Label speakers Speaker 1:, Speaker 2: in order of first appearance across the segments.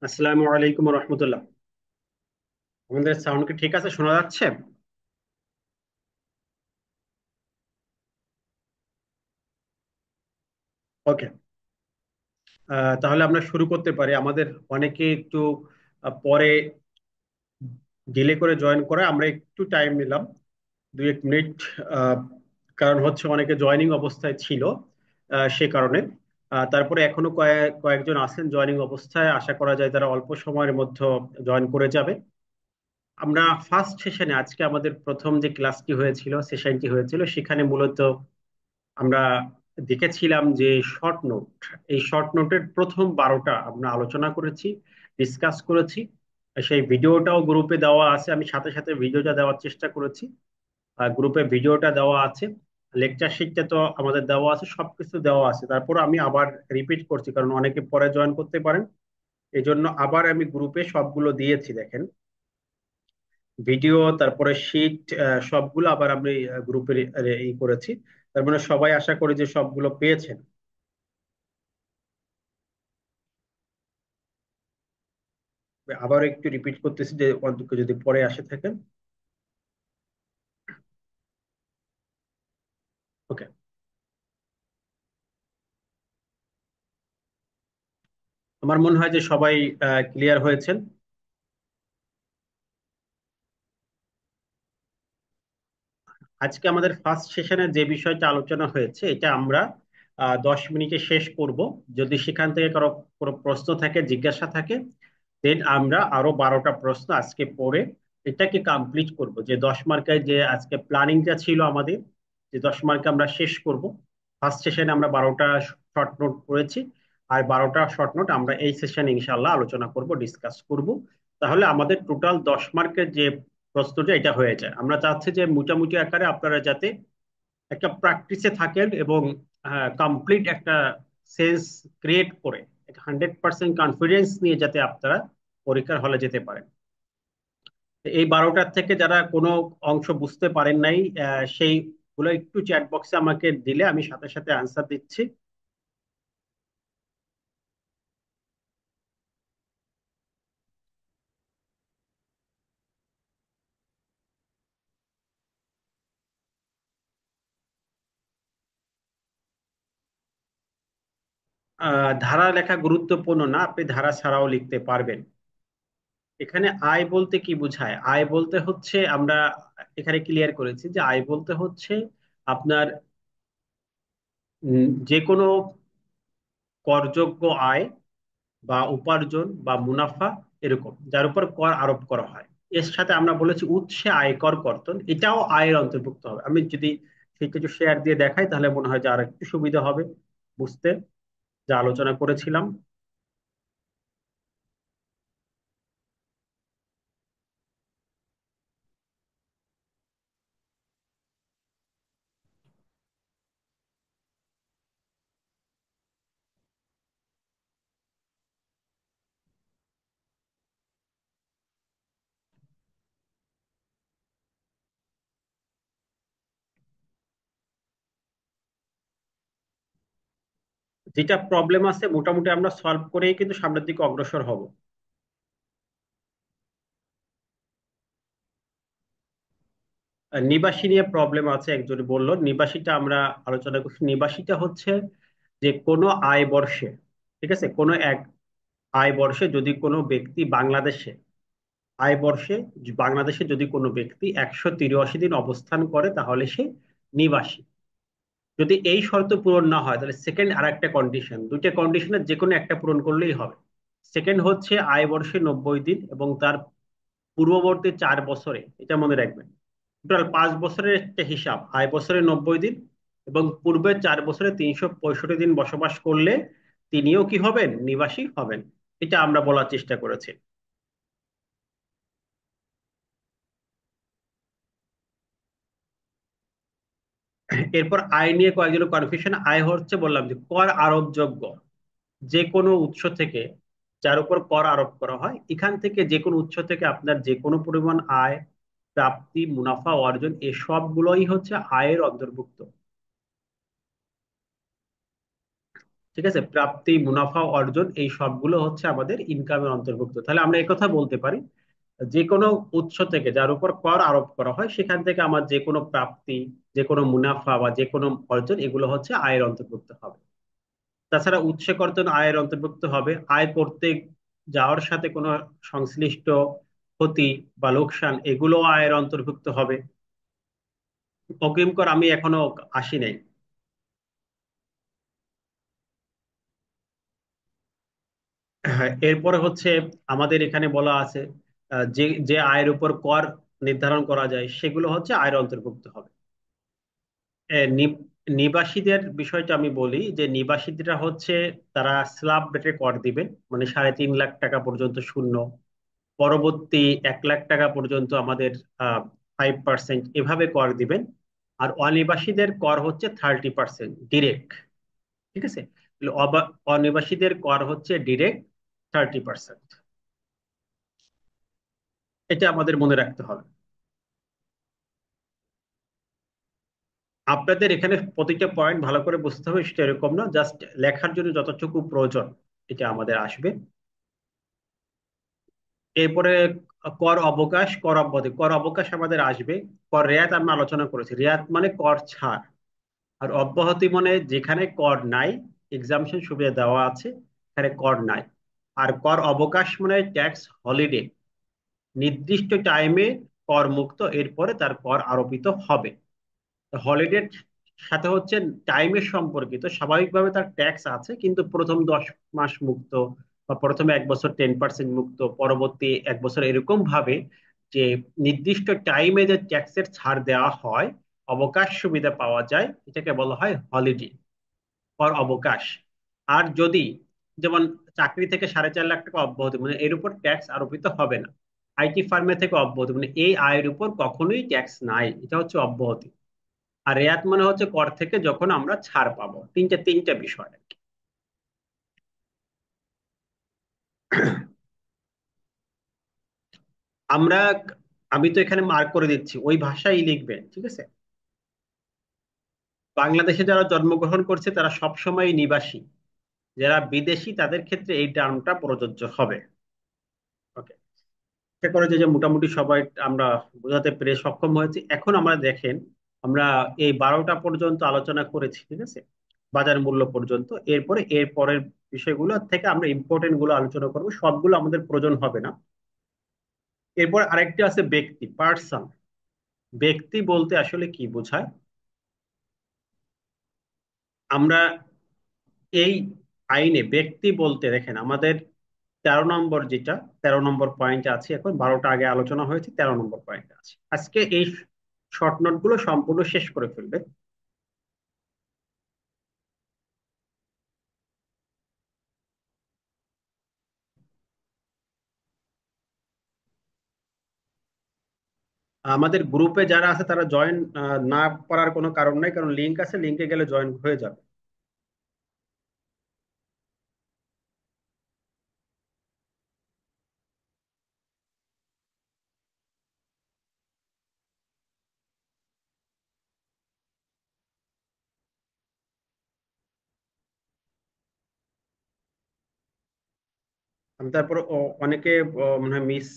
Speaker 1: আসসালামু আলাইকুম রহমতুল্লাহ। আমাদের সাউন্ড কি ঠিক আছে, শোনা যাচ্ছে? ওকে। তাহলে আমরা শুরু করতে পারি। আমাদের অনেকে একটু পরে ডিলে করে জয়েন করে, আমরা একটু টাইম নিলাম, 2-1 মিনিট। আহ, কারণ হচ্ছে অনেকে জয়নিং অবস্থায় ছিল, সে কারণে। তারপরে এখনো কয়েকজন আছেন জয়নিং অবস্থায়, আশা করা যায় তারা অল্প সময়ের মধ্যে জয়েন করে যাবে। আমরা ফার্স্ট সেশনে, আজকে আমাদের প্রথম যে ক্লাসটি হয়েছিল, সেশনটি হয়েছিল, সেখানে মূলত আমরা দেখেছিলাম যে শর্ট নোট, এই শর্ট নোটের প্রথম 12টা আমরা আলোচনা করেছি, ডিসকাস করেছি। সেই ভিডিওটাও গ্রুপে দেওয়া আছে, আমি সাথে সাথে ভিডিওটা দেওয়ার চেষ্টা করেছি। গ্রুপে ভিডিওটা দেওয়া আছে, লেকচার শিটটা তো আমাদের দেওয়া আছে, সবকিছু দেওয়া আছে। তারপর আমি আবার রিপিট করছি, কারণ অনেকে পরে জয়েন করতে পারেন, এই জন্য আবার আমি গ্রুপে সবগুলো দিয়েছি। দেখেন, ভিডিও, তারপরে শিট, সবগুলো আবার আমি গ্রুপে ই করেছি। তার মানে সবাই আশা করি যে সবগুলো পেয়েছেন। আবার একটু রিপিট করতেছি যে অন্তত যদি পরে আসে থাকেন। ওকে। আমার মনে হয় যে সবাই ক্লিয়ার হয়েছেন। আজকে আমাদের ফার্স্ট সেশনে যে বিষয়টা আলোচনা হয়েছে, এটা আমরা 10 মিনিটে শেষ করব। যদি সেখান থেকে কারো কোনো প্রশ্ন থাকে, জিজ্ঞাসা থাকে, দেন আমরা আরো 12টা প্রশ্ন আজকে পড়ে এটাকে কমপ্লিট করব। যে 10 মার্কের যে আজকে প্ল্যানিংটা ছিল আমাদের, যে 10 মার্কে আমরা শেষ করব। ফার্স্ট সেশনে আমরা 12টা শর্ট নোট করেছি, আর 12টা শর্ট নোট আমরা এই সেশনে ইনশাল্লাহ আলোচনা করব, ডিসকাস করব। তাহলে আমাদের টোটাল 10 মার্কের যে প্রশ্নটা এটা হয়ে যায়। আমরা চাচ্ছি যে মোটামুটি আকারে আপনারা যাতে একটা প্র্যাকটিসে থাকেন, এবং কমপ্লিট একটা সেন্স ক্রিয়েট করে 100% কনফিডেন্স নিয়ে যাতে আপনারা পরীক্ষার হলে যেতে পারেন। এই 12টার থেকে যারা কোনো অংশ বুঝতে পারেন নাই, সেইগুলো একটু চ্যাট বক্সে আমাকে দিলে আমি সাথে সাথে আনসার দিচ্ছি। ধারা লেখা গুরুত্বপূর্ণ না, আপনি ধারা ছাড়াও লিখতে পারবেন। এখানে আয় বলতে কি বোঝায়? আয় বলতে হচ্ছে, আমরা এখানে ক্লিয়ার করেছি যে আয় বলতে হচ্ছে আপনার যে কোনো করযোগ্য আয় বা উপার্জন বা মুনাফা, এরকম যার উপর কর আরোপ করা হয়। এর সাথে আমরা বলেছি উৎসে আয়কর কর্তন, এটাও আয়ের অন্তর্ভুক্ত হবে। আমি যদি সেটা একটু শেয়ার দিয়ে দেখাই, তাহলে মনে হয় যে আর একটু সুবিধা হবে বুঝতে, যা আলোচনা করেছিলাম। যেটা প্রবলেম আছে মোটামুটি আমরা সলভ করেই কিন্তু সামনের দিকে অগ্রসর হব। নিবাসী নিয়ে প্রবলেম আছে, একজনে বললো নিবাসীটা আমরা আলোচনা করছি। নিবাসীটা হচ্ছে যে কোনো আয় বর্ষে, ঠিক আছে, কোনো এক আয় বর্ষে যদি কোনো ব্যক্তি বাংলাদেশে, আয় বর্ষে বাংলাদেশে যদি কোনো ব্যক্তি 183 দিন অবস্থান করে, তাহলে সে নিবাসী। যদি এই শর্ত পূরণ না হয়, তাহলে সেকেন্ড আর একটা কন্ডিশন, দুইটা কন্ডিশনের যে কোনো একটা পূরণ করলেই হবে। সেকেন্ড হচ্ছে আয় বর্ষে 90 দিন এবং তার পূর্ববর্তী 4 বছরে, এটা মনে রাখবেন, টোটাল 5 বছরের একটা হিসাব, আয় বছরে 90 দিন এবং পূর্বের 4 বছরে 365 দিন বসবাস করলে তিনিও কি হবেন? নিবাসী হবেন। এটা আমরা বলার চেষ্টা করেছি। এরপর আয় নিয়ে কয়েকজনের কনফিউশন। আয় হচ্ছে, বললাম যে কর আরোপযোগ্য যে কোনো উৎস থেকে, যার উপর কর আরোপ করা হয়, এখান থেকে যে কোনো উৎস থেকে আপনার যে কোনো পরিমাণ আয়, প্রাপ্তি, মুনাফা অর্জন, এসবগুলোই হচ্ছে আয়ের অন্তর্ভুক্ত। ঠিক আছে, প্রাপ্তি, মুনাফা অর্জন, এই সবগুলো হচ্ছে আমাদের ইনকামের অন্তর্ভুক্ত। তাহলে আমরা একথা বলতে পারি, যে কোনো উৎস থেকে যার উপর কর আরোপ করা হয় সেখান থেকে আমার যে কোনো প্রাপ্তি, যে কোনো মুনাফা বা যে কোনো অর্জন, এগুলো হচ্ছে আয়ের অন্তর্ভুক্ত হবে। তাছাড়া উৎসে কর্তন আয়ের অন্তর্ভুক্ত হবে। আয় করতে যাওয়ার সাথে কোনো সংশ্লিষ্ট ক্ষতি বা লোকসান, এগুলো আয়ের অন্তর্ভুক্ত হবে। অগ্রিম কর আমি এখনো আসি নাই। হ্যাঁ, এরপরে হচ্ছে আমাদের এখানে বলা আছে যে যে আয়ের উপর কর নির্ধারণ করা যায় সেগুলো হচ্ছে আয়ের অন্তর্ভুক্ত হবে। নিবাসীদের বিষয়টা আমি বলি, যে নিবাসীরা হচ্ছে তারা স্ল্যাব রেটে কর দিবেন, মানে 3.5 লাখ টাকা পর্যন্ত শূন্য, পরবর্তী 1 লাখ টাকা পর্যন্ত আমাদের 5% এভাবে কর দিবেন। আর অনিবাসীদের কর হচ্ছে 30% ডিরেক্ট। ঠিক আছে, তাহলে অনিবাসীদের কর হচ্ছে ডিরেক্ট 30%। এটা আমাদের মনে রাখতে হবে। আপনাদের এখানে প্রতিটা পয়েন্ট ভালো করে বুঝতে হবে সেটা এরকম না, জাস্ট লেখার জন্য যতটুকু প্রয়োজন এটা আমাদের আসবে। এরপরে কর অবকাশ, কর অব্যাহতি। কর অবকাশ আমাদের আসবে। কর রেয়াত আমরা আলোচনা করেছি, রেয়াত মানে কর ছাড়। আর অব্যাহতি মানে যেখানে কর নাই, এক্সামশন সুবিধা দেওয়া আছে, এখানে কর নাই। আর কর অবকাশ মানে ট্যাক্স হলিডে, নির্দিষ্ট টাইমে কর মুক্ত, এরপরে তার কর আরোপিত হবে। হলিডের সাথে হচ্ছে টাইমের সম্পর্কিত, স্বাভাবিকভাবে তার ট্যাক্স আছে, কিন্তু প্রথম 10 মাস মুক্ত, বা প্রথমে 1 বছর 10% মুক্ত, পরবর্তী 1 বছর, এরকম ভাবে যে নির্দিষ্ট টাইমে যে ট্যাক্সের ছাড় দেওয়া হয়, অবকাশ সুবিধা পাওয়া যায়, এটাকে বলা হয় হলিডে, ফর অবকাশ। আর যদি, যেমন চাকরি থেকে 4.5 লাখ টাকা অব্যাহতি, মানে এর উপর ট্যাক্স আরোপিত হবে না। আইটি ফার্মে থেকে অব্যাহতি, মানে এই আয়ের উপর কখনোই ট্যাক্স নাই, এটা হচ্ছে অব্যাহতি। আর রেয়াত মানে হচ্ছে কর থেকে যখন আমরা ছাড় পাবো। তিনটা তিনটা বিষয় আর কি। আমরা, আমি তো এখানে মার্ক করে দিচ্ছি, ওই ভাষাই লিখবেন, ঠিক আছে। বাংলাদেশে যারা জন্মগ্রহণ করছে তারা সবসময় নিবাসী, যারা বিদেশি তাদের ক্ষেত্রে এই টার্মটা প্রযোজ্য হবে। ওকে, চেষ্টা করে যে যে মোটামুটি সবাই আমরা বোঝাতে পেরে সক্ষম হয়েছি। এখন আমরা দেখেন, আমরা এই 12টা পর্যন্ত আলোচনা করেছি, ঠিক আছে, বাজার মূল্য পর্যন্ত। এরপরে এর পরের বিষয়গুলো থেকে আমরা ইম্পর্টেন্ট গুলো আলোচনা করবো, সবগুলো আমাদের প্রয়োজন হবে না। এরপর আরেকটি আছে ব্যক্তি, পার্সন। ব্যক্তি বলতে আসলে কি বোঝায়? আমরা এই আইনে ব্যক্তি বলতে দেখেন, আমাদের 13 নম্বর, যেটা 13 নম্বর পয়েন্টে আছে, এখন 12টা আগে আলোচনা হয়েছে, 13 নম্বর পয়েন্টে আছে। আজকে এই শর্ট নোট গুলো সম্পূর্ণ শেষ করে ফেলবে। আমাদের গ্রুপে যারা আছে তারা জয়েন না করার কোনো কারণ নাই, কারণ লিঙ্ক আছে, লিঙ্কে গেলে জয়েন হয়ে যাবে। আমি তারপর অনেকে মনে হয় মিস,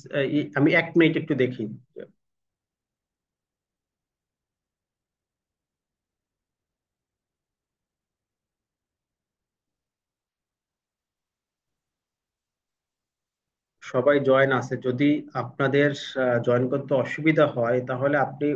Speaker 1: আমি 1 মিনিট একটু দেখি। সবাই জয়েন আছে, যদি আপনাদের জয়েন করতে অসুবিধা হয় তাহলে আপনি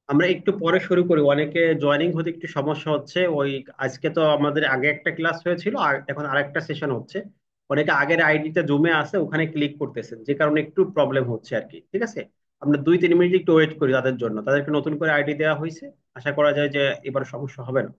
Speaker 1: আমরা একটু পরে শুরু করি, অনেকে জয়েনিং হতে একটু সমস্যা হচ্ছে ওই। আজকে তো আমাদের আগে একটা ক্লাস হয়েছিল আর এখন আরেকটা সেশন হচ্ছে। অনেকে আগের আইডিতে জুমে আছে, ওখানে ক্লিক করতেছেন, যে কারণে একটু প্রবলেম হচ্ছে আর কি। ঠিক আছে, আমরা 2-3 মিনিট একটু ওয়েট করি তাদের জন্য, তাদেরকে নতুন করে আইডি দেওয়া হয়েছে। আশা করা যায় যে এবার সমস্যা হবে না।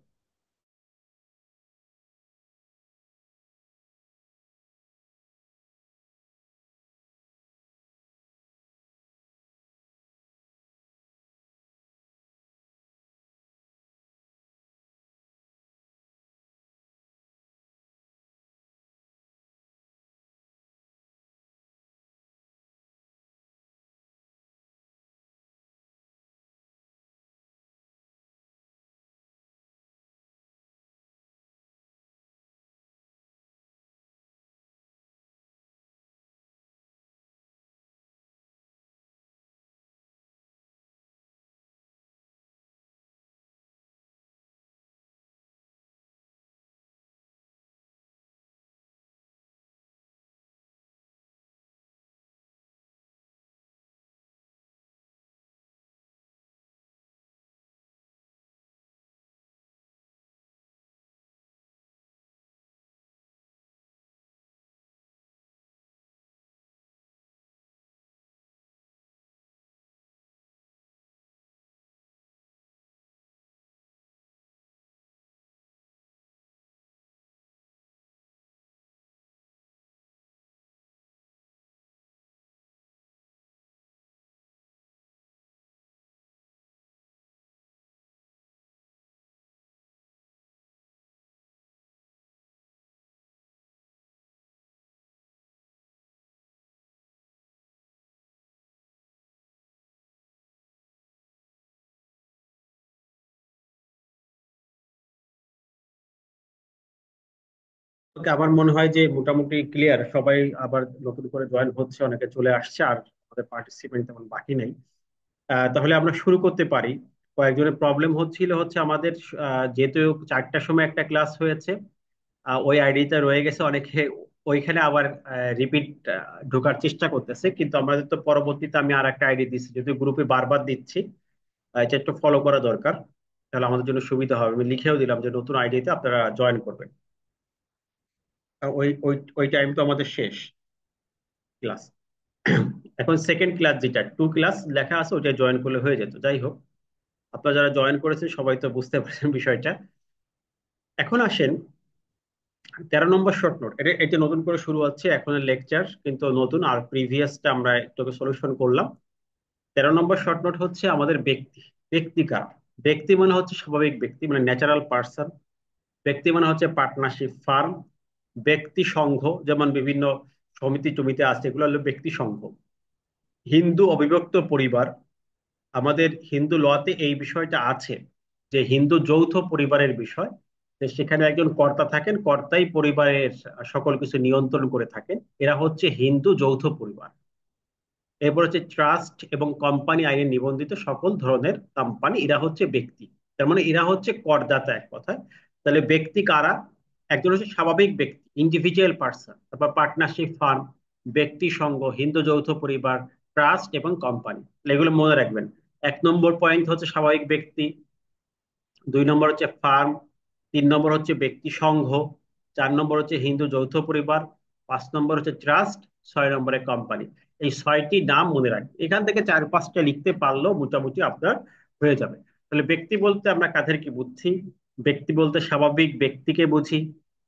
Speaker 1: ওকে, আমার মনে হয় যে মোটামুটি ক্লিয়ার সবাই। আবার নতুন করে জয়েন হচ্ছে, অনেকে চলে আসছে, আর আমাদের পার্টিসিপেন্ট তেমন বাকি নেই। তাহলে আমরা শুরু করতে পারি। কয়েকজনের প্রবলেম হচ্ছে আমাদের। যেহেতু 4টার সময় একটা ক্লাস হয়েছে, ওই আইডিটা রয়ে গেছে অনেকে, ওইখানে আবার রিপিট ঢোকার চেষ্টা করতেছে, কিন্তু আমাদের তো পরবর্তীতে আমি আর একটা আইডি দিচ্ছি, যেহেতু গ্রুপে বারবার দিচ্ছি। এটা একটু ফলো করা দরকার, তাহলে আমাদের জন্য সুবিধা হবে। আমি লিখেও দিলাম যে নতুন আইডিতে আপনারা জয়েন করবেন। ওই ওই ওই টাইম তো আমাদের শেষ ক্লাস। এখন সেকেন্ড ক্লাস, যেটা 2 ক্লাস লেখা আছে, ওটা জয়েন করলে হয়ে যেত। যাই হোক, আপনারা যারা জয়েন করেছেন সবাই তো বুঝতে পারছেন বিষয়টা। এখন আসেন 13 নম্বর শর্ট নোট। এটা এটা নতুন করে শুরু হচ্ছে, এখন লেকচার কিন্তু নতুন, আর প্রিভিয়াসটা আমরা একটু সলিউশন করলাম। 13 নম্বর শর্ট নোট হচ্ছে আমাদের ব্যক্তি। ব্যক্তি কার? ব্যক্তি মানে হচ্ছে স্বাভাবিক ব্যক্তি, মানে ন্যাচারাল পার্সন। ব্যক্তি মানে হচ্ছে পার্টনারশিপ ফার্ম। ব্যক্তি সংঘ, যেমন বিভিন্ন সমিতি টমিতি আছে, এগুলো হলো ব্যক্তি সংঘ। হিন্দু অবিভক্ত পরিবার, আমাদের হিন্দু লতে এই বিষয়টা আছে, যে হিন্দু যৌথ পরিবারের বিষয়, যে সেখানে একজন কর্তা থাকেন, কর্তাই পরিবারের সকল কিছু নিয়ন্ত্রণ করে থাকেন। এরা হচ্ছে হিন্দু যৌথ পরিবার। এরপর হচ্ছে ট্রাস্ট এবং কোম্পানি আইনে নিবন্ধিত সকল ধরনের কোম্পানি, এরা হচ্ছে ব্যক্তি। তার মানে এরা হচ্ছে করদাতা এক কথায়। তাহলে ব্যক্তি কারা? একজন হচ্ছে স্বাভাবিক ব্যক্তি, ইন্ডিভিজুয়াল পার্সন, তারপর পার্টনারশিপ ফার্ম, ব্যক্তি সংঘ, হিন্দু যৌথ পরিবার, ট্রাস্ট এবং কোম্পানি। এগুলো মনে রাখবেন। 1 নম্বর পয়েন্ট হচ্ছে স্বাভাবিক ব্যক্তি, 2 নম্বর হচ্ছে ফার্ম, 3 নম্বর হচ্ছে ব্যক্তি সংঘ, 4 নম্বর হচ্ছে হিন্দু যৌথ পরিবার, 5 নম্বর হচ্ছে ট্রাস্ট, 6 নম্বরে কোম্পানি। এই 6টি নাম মনে রাখবেন, এখান থেকে 4-5টা লিখতে পারলেও মোটামুটি আপনার হয়ে যাবে। তাহলে ব্যক্তি বলতে আমরা কাদেরকে বুঝছি? ব্যক্তি বলতে স্বাভাবিক ব্যক্তিকে বুঝি,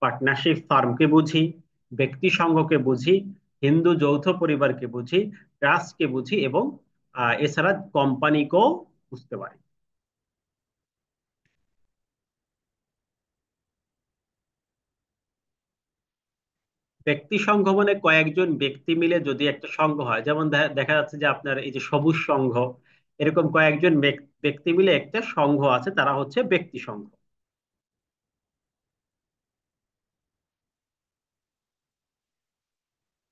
Speaker 1: পার্টনারশিপ ফার্মকে বুঝি, ব্যক্তি সংঘকে বুঝি, হিন্দু যৌথ পরিবারকে বুঝি, ট্রাস্টকে বুঝি, এবং এছাড়া কোম্পানিকেও বুঝতে পারি। ব্যক্তি সংঘ মানে কয়েকজন ব্যক্তি মিলে যদি একটা সংঘ হয়, যেমন দেখা যাচ্ছে যে আপনার এই যে সবুজ সংঘ, এরকম কয়েকজন ব্যক্তি মিলে একটা সংঘ আছে, তারা হচ্ছে ব্যক্তি সংঘ।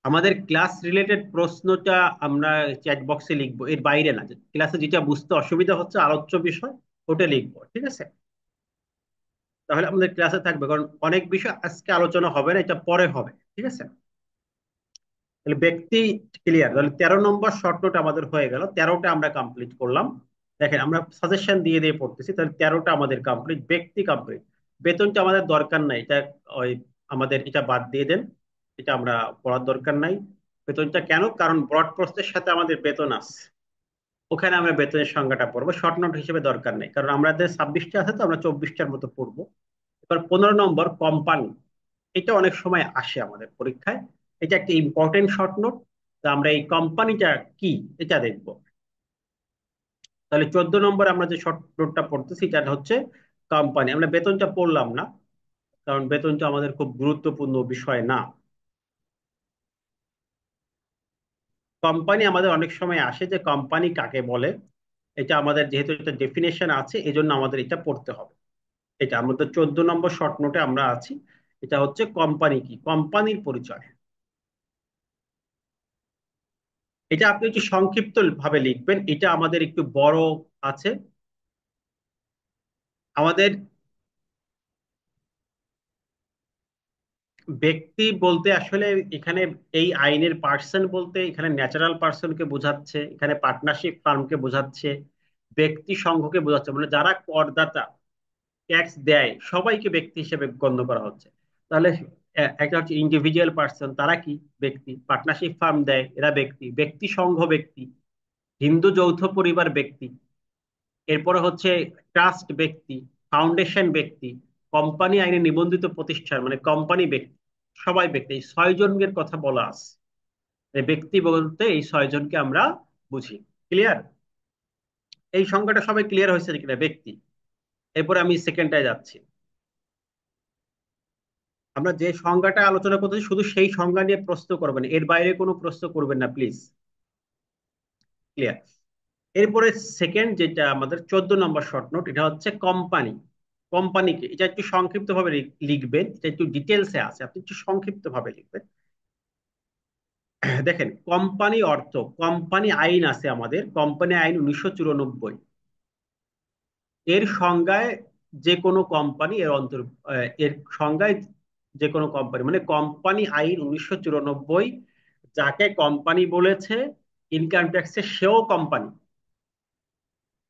Speaker 1: আমাদের ক্লাস রিলেটেড প্রশ্নটা আমরা চ্যাট বক্সে লিখবো, এর বাইরে না। ক্লাসে যেটা বুঝতে অসুবিধা হচ্ছে আলোচ্য বিষয়, ওটা লিখবো, ঠিক আছে? তাহলে আমাদের ক্লাসে থাকবে, কারণ অনেক বিষয় আজকে আলোচনা হবে না, এটা পরে হবে। ঠিক আছে, তাহলে ব্যক্তি ক্লিয়ার। তাহলে 13 নম্বর শর্ট নোট আমাদের হয়ে গেল, 13টা আমরা কমপ্লিট করলাম। দেখেন আমরা সাজেশন দিয়ে দিয়ে পড়তেছি, তাহলে 13টা আমাদের কমপ্লিট। ব্যক্তি কমপ্লিট। বেতনটা আমাদের দরকার নাই, এটা ওই আমাদের এটা বাদ দিয়ে দেন, এটা আমরা পড়ার দরকার নাই। বেতনটা কেন? কারণ ব্রড প্রসেসের সাথে আমাদের বেতন আছে, ওখানে আমরা বেতনের সংজ্ঞাটা পড়বো, শর্ট নোট হিসেবে দরকার নেই, কারণ আমাদের 26টা আছে তো আমরা 24টার মতো পড়বো। এবার 15 নম্বর কোম্পানি, এটা অনেক সময় আসে আমাদের পরীক্ষায়, এটা একটা ইম্পর্টেন্ট শর্ট নোট। তো আমরা এই কোম্পানিটা কি এটা দেখবো। তাহলে 14 নম্বর আমরা যে শর্ট নোটটা পড়তেছি এটা হচ্ছে কোম্পানি। আমরা বেতনটা পড়লাম না, কারণ বেতনটা আমাদের খুব গুরুত্বপূর্ণ বিষয় না। কোম্পানি আমাদের অনেক সময় আসে, যে কোম্পানি কাকে বলে, এটা আমাদের যেহেতু একটা ডেফিনেশন আছে এজন্য আমাদের এটা পড়তে হবে। এটা আমাদের 14 নম্বর শর্ট নোটে আমরা আছি। এটা হচ্ছে কোম্পানি কি, কোম্পানির পরিচয়। এটা আপনি একটু সংক্ষিপ্ত ভাবে লিখবেন, এটা আমাদের একটু বড় আছে আমাদের। ব্যক্তি বলতে আসলে এখানে এই আইনের পার্সন বলতে এখানে ন্যাচারাল পার্সনকে বোঝাচ্ছে, এখানে পার্টনারশিপ ফার্মকে বোঝাচ্ছে, ব্যক্তি সংঘকে বোঝাচ্ছে, মানে যারা করদাতা, ট্যাক্স দেয়, সবাইকে ব্যক্তি হিসেবে গণ্য করা হচ্ছে। তাহলে একটা হচ্ছে ইন্ডিভিজুয়াল পার্সন, তারা কি? ব্যক্তি। পার্টনারশিপ ফার্ম দেয়, এরা ব্যক্তি। ব্যক্তি সংঘ ব্যক্তি। হিন্দু যৌথ পরিবার ব্যক্তি। এরপরে হচ্ছে ট্রাস্ট ব্যক্তি। ফাউন্ডেশন ব্যক্তি। কোম্পানি আইনে নিবন্ধিত প্রতিষ্ঠান মানে কোম্পানি ব্যক্তি। সবাই ব্যক্তি, এই 6 জনের কথা বলা আছে। এই ব্যক্তি বলতে এই 6 জনকে আমরা বুঝি। ক্লিয়ার? এই সংজ্ঞাটা সবাই ক্লিয়ার হয়েছে কিনা? ব্যক্তি। এরপরে আমি সেকেন্ডটায় যাচ্ছি। আমরা যে সংজ্ঞাটা আলোচনা করতেছি শুধু সেই সংজ্ঞা নিয়ে প্রশ্ন করবেন, এর বাইরে কোনো প্রশ্ন করবেন না প্লিজ। ক্লিয়ার? এরপরে সেকেন্ড যেটা আমাদের 14 নম্বর শর্ট নোট, এটা হচ্ছে কোম্পানি। কোম্পানিকে এটা একটু সংক্ষিপ্ত ভাবে লিখবেন, এটা একটু ডিটেলসে আছে, আপনি একটু সংক্ষিপ্ত ভাবে লিখবেন। দেখেন, কোম্পানি অর্থ, কোম্পানি আইন আছে আমাদের, কোম্পানি আইন 1994। এর সংজ্ঞায় যে কোনো কোম্পানি এর এর সংজ্ঞায় যে কোনো কোম্পানি মানে কোম্পানি আইন 1994, যাকে কোম্পানি বলেছে ইনকাম ট্যাক্সে সেও কোম্পানি।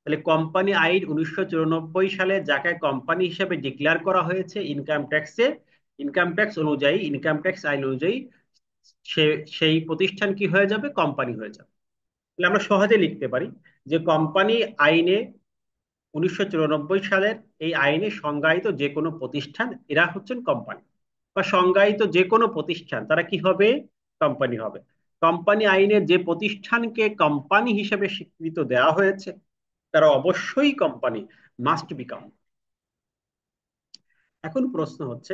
Speaker 1: তাহলে কোম্পানি আইন 1994 সালে যাকে কোম্পানি হিসেবে ডিক্লেয়ার করা হয়েছে ইনকাম ট্যাক্সে, ইনকাম ট্যাক্স অনুযায়ী, ইনকাম ট্যাক্স আইন অনুযায়ী সে সেই প্রতিষ্ঠান কি হয়ে যাবে? কোম্পানি হয়ে যাবে। তাহলে আমরা সহজে লিখতে পারি যে কোম্পানি আইনে 1994 সালের এই আইনে সংজ্ঞায়িত যে কোনো প্রতিষ্ঠান এরা হচ্ছেন কোম্পানি, বা সংজ্ঞায়িত যে কোনো প্রতিষ্ঠান তারা কি হবে? কোম্পানি হবে। কোম্পানি আইনে যে প্রতিষ্ঠানকে কোম্পানি হিসেবে স্বীকৃত দেওয়া হয়েছে তারা অবশ্যই কোম্পানি, মাস্ট বিকাম। এখন প্রশ্ন হচ্ছে,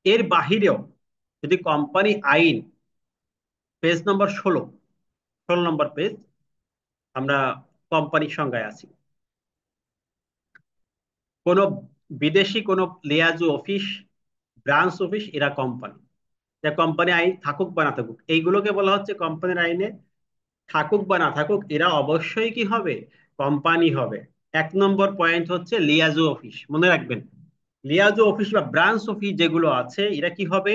Speaker 1: এর বাহিরেও যদি কোম্পানি আইন, পেজ নম্বর 16 নম্বর পেজ, আমরা কোম্পানির সংজ্ঞায় আছি। কোন বিদেশি কোন লিয়াজু অফিস, ব্রাঞ্চ অফিস, এরা কোম্পানি। যা কোম্পানি আইন থাকুক বা না থাকুক, এইগুলোকে বলা হচ্ছে কোম্পানির আইনে, থাকুক বা না থাকুক এরা অবশ্যই কি হবে? কোম্পানি হবে। 1 নম্বর পয়েন্ট হচ্ছে লিয়াজু অফিস, মনে রাখবেন। লিয়াজু অফিস বা ব্রাঞ্চ অফিস যেগুলো আছে এরা কি হবে?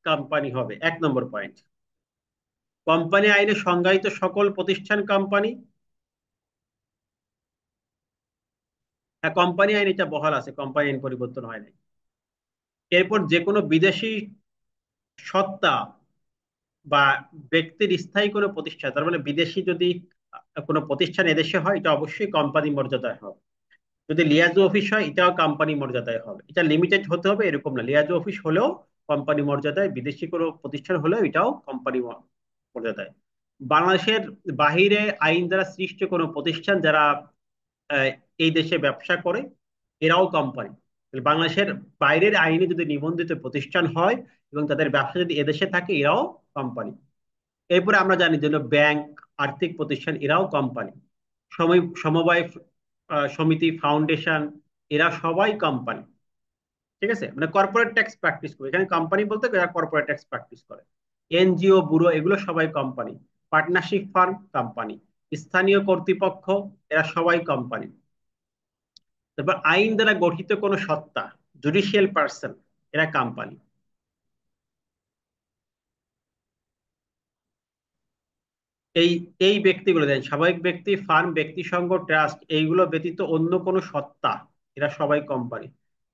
Speaker 1: কোম্পানি হবে। 1 নম্বর পয়েন্ট। কোম্পানি আইনে সংজ্ঞায়িত সকল প্রতিষ্ঠান কোম্পানি। হ্যাঁ, কোম্পানি আইন এটা বহাল আছে, কোম্পানি আইন পরিবর্তন হয় নাই। এরপর যে কোনো বিদেশি সত্তা বা ব্যক্তির স্থায়ী কোনো প্রতিষ্ঠান, তার মানে বিদেশি যদি কোনো প্রতিষ্ঠান এদেশে হয় এটা অবশ্যই কোম্পানি মর্যাদায় হবে। যদি লিয়াজু অফিস হয় এটাও কোম্পানি মর্যাদায় হবে। এটা লিমিটেড হতে হবে এরকম না, লিয়াজু অফিস হলেও কোম্পানি মর্যাদায়, বিদেশি কোনো প্রতিষ্ঠান হলেও এটাও কোম্পানি মর্যাদায়। বাংলাদেশের বাহিরে আইন দ্বারা সৃষ্ট কোনো প্রতিষ্ঠান যারা আহ, এই দেশে ব্যবসা করে এরাও কোম্পানি। বাংলাদেশের বাইরের আইনে যদি নিবন্ধিত প্রতিষ্ঠান হয় এবং তাদের ব্যবসা যদি এদেশে থাকে এরাও কোম্পানি। এরপরে আমরা জানি যেন ব্যাংক, আর্থিক প্রতিষ্ঠান এরাও কোম্পানি। সমবায় সমিতি, ফাউন্ডেশন, এরা সবাই কোম্পানি। ঠিক আছে? মানে কর্পোরেট ট্যাক্স প্র্যাকটিস করে, এখানে কোম্পানি বলতে এরা কর্পোরেট ট্যাক্স প্র্যাকটিস করে। এনজিও, ব্যুরো, এগুলো সবাই কোম্পানি। Partnership firm company. স্থানীয় কর্তৃপক্ষ এরা সবাই কোম্পানি। তারপর আইন দ্বারা গঠিত কোনো সত্তা, জুডিশিয়াল পার্সন, এরা কোম্পানি। এই এই ব্যক্তিগুলো দেন, স্বাভাবিক ব্যক্তি, ফার্ম, ব্যক্তি সংঘ, ট্রাস্ট, এইগুলো ব্যতীত অন্য কোনো সত্তা, এরা সবাই কোম্পানি।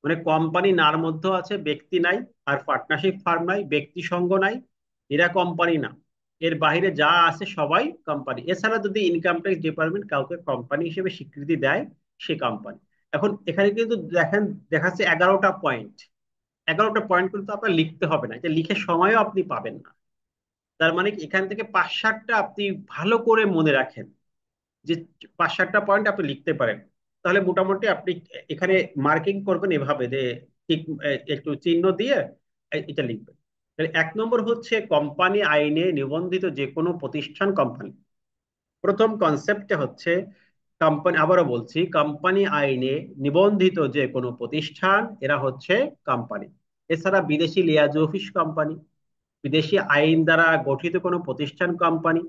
Speaker 1: মানে কোম্পানি নার মধ্যে আছে, ব্যক্তি নাই, আর পার্টনারশিপ ফার্ম নাই, ব্যক্তি সংঘ নাই, এরা কোম্পানি না। এর বাইরে যা আছে সবাই কোম্পানি। এছাড়া যদি ইনকাম ট্যাক্স ডিপার্টমেন্ট কাউকে কোম্পানি হিসেবে স্বীকৃতি দেয়, সে কোম্পানি। এখন এখানে কিন্তু দেখেন, দেখাচ্ছে 11টা পয়েন্ট। 11টা পয়েন্ট কিন্তু আপনার লিখতে হবে না, এটা লিখে সময়ও আপনি পাবেন না। তার মানে কি, এখান থেকে 5-7টা আপনি ভালো করে মনে রাখেন, যে 5-7টা পয়েন্ট আপনি লিখতে পারেন। তাহলে মোটামুটি আপনি এখানে মার্কিং করবেন এভাবে যে ঠিক একটু চিহ্ন দিয়ে এটা লিখবেন। তাহলে 1 নম্বর হচ্ছে কোম্পানি আইনে নিবন্ধিত যে কোনো প্রতিষ্ঠান কোম্পানি। প্রথম কনসেপ্টে হচ্ছে কোম্পানি, আবারও বলছি, কোম্পানি আইনে নিবন্ধিত যে কোনো প্রতিষ্ঠান এরা হচ্ছে কোম্পানি। এছাড়া বিদেশি লিয়াজু অফিস কোম্পানি, বিদেশি আইন দ্বারা গঠিত কোনো প্রতিষ্ঠান কোম্পানি,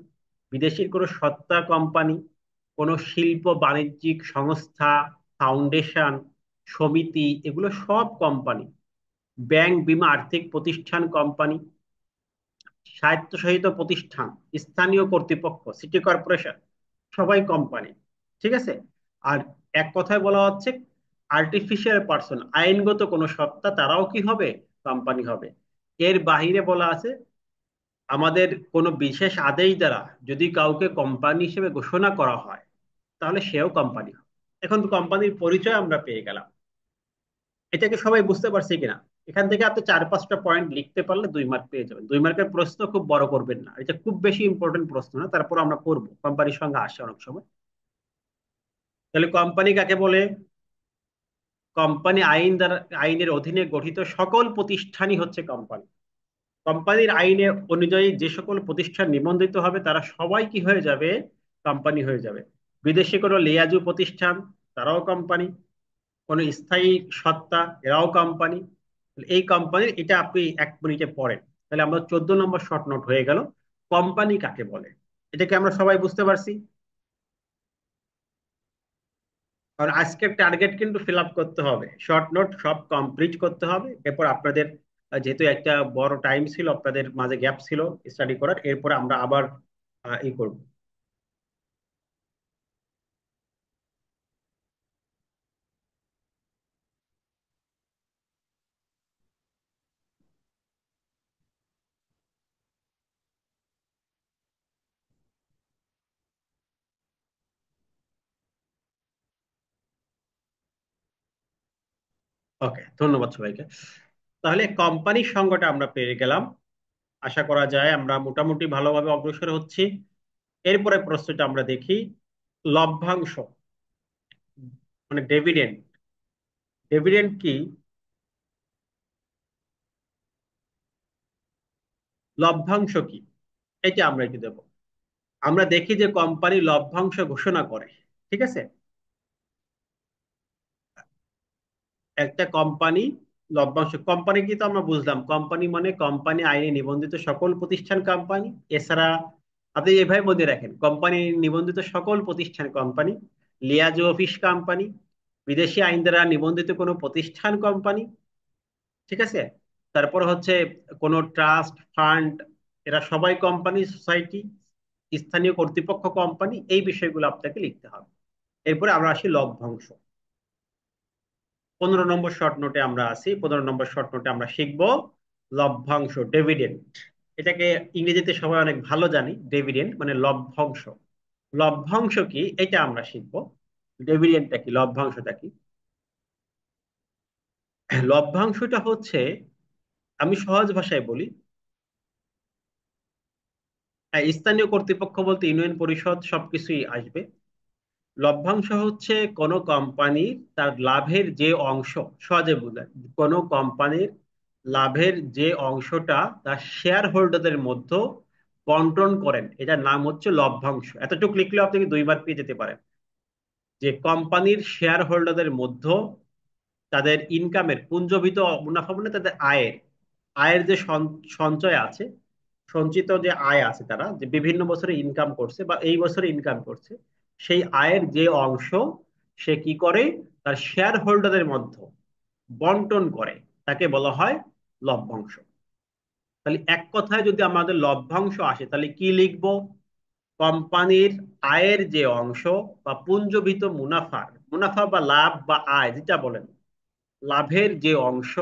Speaker 1: বিদেশির কোনো সত্তা কোম্পানি, কোনো শিল্প বাণিজ্যিক সংস্থা, ফাউন্ডেশন, সমিতি, এগুলো সব কোম্পানি। ব্যাংক, বীমা, আর্থিক প্রতিষ্ঠান কোম্পানি, স্বায়ত্তশাসিত প্রতিষ্ঠান, স্থানীয় কর্তৃপক্ষ, সিটি কর্পোরেশন, সবাই কোম্পানি। ঠিক আছে। আর এক কথায় বলা হচ্ছে, আর্টিফিশিয়াল পার্সন, আইনগত কোনো সত্তা, তারাও কি হবে? কোম্পানি হবে। এর বাহিরে বলা আছে, আমাদের কোনো বিশেষ আদেশ দ্বারা যদি কাউকে কোম্পানি হিসেবে ঘোষণা করা হয়, তাহলে সেও কোম্পানি। এখন তো কোম্পানির পরিচয় আমরা পেয়ে গেলাম। এটাকে সবাই বুঝতে পারছি কিনা? এখান থেকে আপনি 4-5টা পয়েন্ট লিখতে পারলে 2 মার্ক পেয়ে যাবেন। 2 মার্কের প্রশ্ন খুব বড় করবেন না, এটা খুব বেশি ইম্পর্টেন্ট প্রশ্ন না, তারপর আমরা করব, কোম্পানির সঙ্গে আসে অনেক সময়। তাহলে কোম্পানি কাকে বলে? কোম্পানি আইন দ্বারা, আইনের অধীনে গঠিত সকল প্রতিষ্ঠানই হচ্ছে কোম্পানি। কোম্পানির আইনে অনুযায়ী যে সকল প্রতিষ্ঠান নিবন্ধিত হবে, তারা সবাই কি হয়ে যাবে? কোম্পানি হয়ে যাবে। বিদেশি কোনো লিয়াজু প্রতিষ্ঠান, তারাও কোম্পানি। কোনো স্থায়ী সত্তা, এরাও কোম্পানি। এই কোম্পানির এটা আপনি 1 মিনিটে পড়েন। তাহলে আমরা 14 নম্বর শর্ট নোট হয়ে গেল, কোম্পানি কাকে বলে। এটাকে আমরা সবাই বুঝতে পারছি। কারণ আজকের টার্গেট কিন্তু ফিল আপ করতে হবে, শর্ট নোট সব কমপ্লিট করতে হবে। এরপর আপনাদের যেহেতু একটা বড় টাইম ছিল, আপনাদের মাঝে গ্যাপ ছিল স্টাডি করার, এরপর আমরা আবার ই করব। ওকে, ধন্যবাদ সবাইকে। তাহলে কোম্পানির সঙ্গটা আমরা পেয়ে গেলাম। আশা করা যায় আমরা মোটামুটি ভালোভাবে অগ্রসর হচ্ছি। এরপরে প্রশ্নটা আমরা দেখি, লভ্যাংশ, মানে ডেভিডেন্ড। ডেভিডেন্ড কি? লভ্যাংশ কি? এটা আমরা একটু দেবো। আমরা দেখি যে কোম্পানি লভ্যাংশ ঘোষণা করে। ঠিক আছে। একটা কোম্পানি লভ্যাংশ, কোম্পানি কি তো আমরা বুঝলাম, কোম্পানি মানে কোম্পানি আইনে নিবন্ধিত সকল প্রতিষ্ঠান কোম্পানি। এছাড়া আপনি এভাবে মনে রাখেন, কোম্পানি নিবন্ধিত সকল প্রতিষ্ঠান কোম্পানি, লিয়াজো অফিস কোম্পানি, বিদেশি আইন দ্বারা নিবন্ধিত কোনো প্রতিষ্ঠান কোম্পানি। ঠিক আছে। তারপর হচ্ছে কোন ট্রাস্ট ফান্ড, এরা সবাই কোম্পানি, সোসাইটি, স্থানীয় কর্তৃপক্ষ কোম্পানি, এই বিষয়গুলো আপনাকে লিখতে হবে। এরপরে আমরা আসি লভ্যাংশ। 15 নম্বর শর্ট নোটে আমরা আছি। 15 নম্বর শর্ট নোটে আমরা শিখবো লভ্যাংশ, ডেভিডেন্ড। এটাকে ইংরেজিতে সবাই অনেক ভালো জানি, ডেভিডেন্ড মানে লভ্যাংশ। লভ্যাংশ কি এটা আমরা শিখবো। ডেভিডেন্ডটা কি, লভ্যাংশটা কি? লভ্যাংশটা হচ্ছে, আমি সহজ ভাষায় বলি, স্থানীয় কর্তৃপক্ষ বলতে ইউনিয়ন পরিষদ সবকিছুই আসবে। লভ্যাংশ হচ্ছে কোনো কোম্পানির তার লাভের যে অংশ, সহজে বোঝায়, কোনো কোম্পানির লাভের যে অংশটা তার শেয়ার হোল্ডারদের মধ্যে বন্টন করেন, এটার নাম হচ্ছে লভ্যাংশ। এতটুকু লিখলে আপনি 2 বার পেয়ে যেতে পারেন, যে কোম্পানির শেয়ার হোল্ডারদের মধ্যে তাদের ইনকামের পুঞ্জীভূত মুনাফা, মানে তাদের আয়ের, আয়ের যে সঞ্চয় আছে, সঞ্চিত যে আয় আছে, তারা যে বিভিন্ন বছরে ইনকাম করছে বা এই বছরে ইনকাম করছে, সেই আয়ের যে অংশ সে কি করে, তার শেয়ার হোল্ডারদের মধ্যে বন্টন করে, তাকে বলা হয় লভ্যাংশ। তাহলে এক কথায় যদি আমাদের লভ্যাংশ আসে, তাহলে কি লিখবো? কোম্পানির আয়ের যে অংশ বা পুঞ্জীভূত মুনাফা, মুনাফা বা লাভ বা আয় যেটা বলেন, লাভের যে অংশ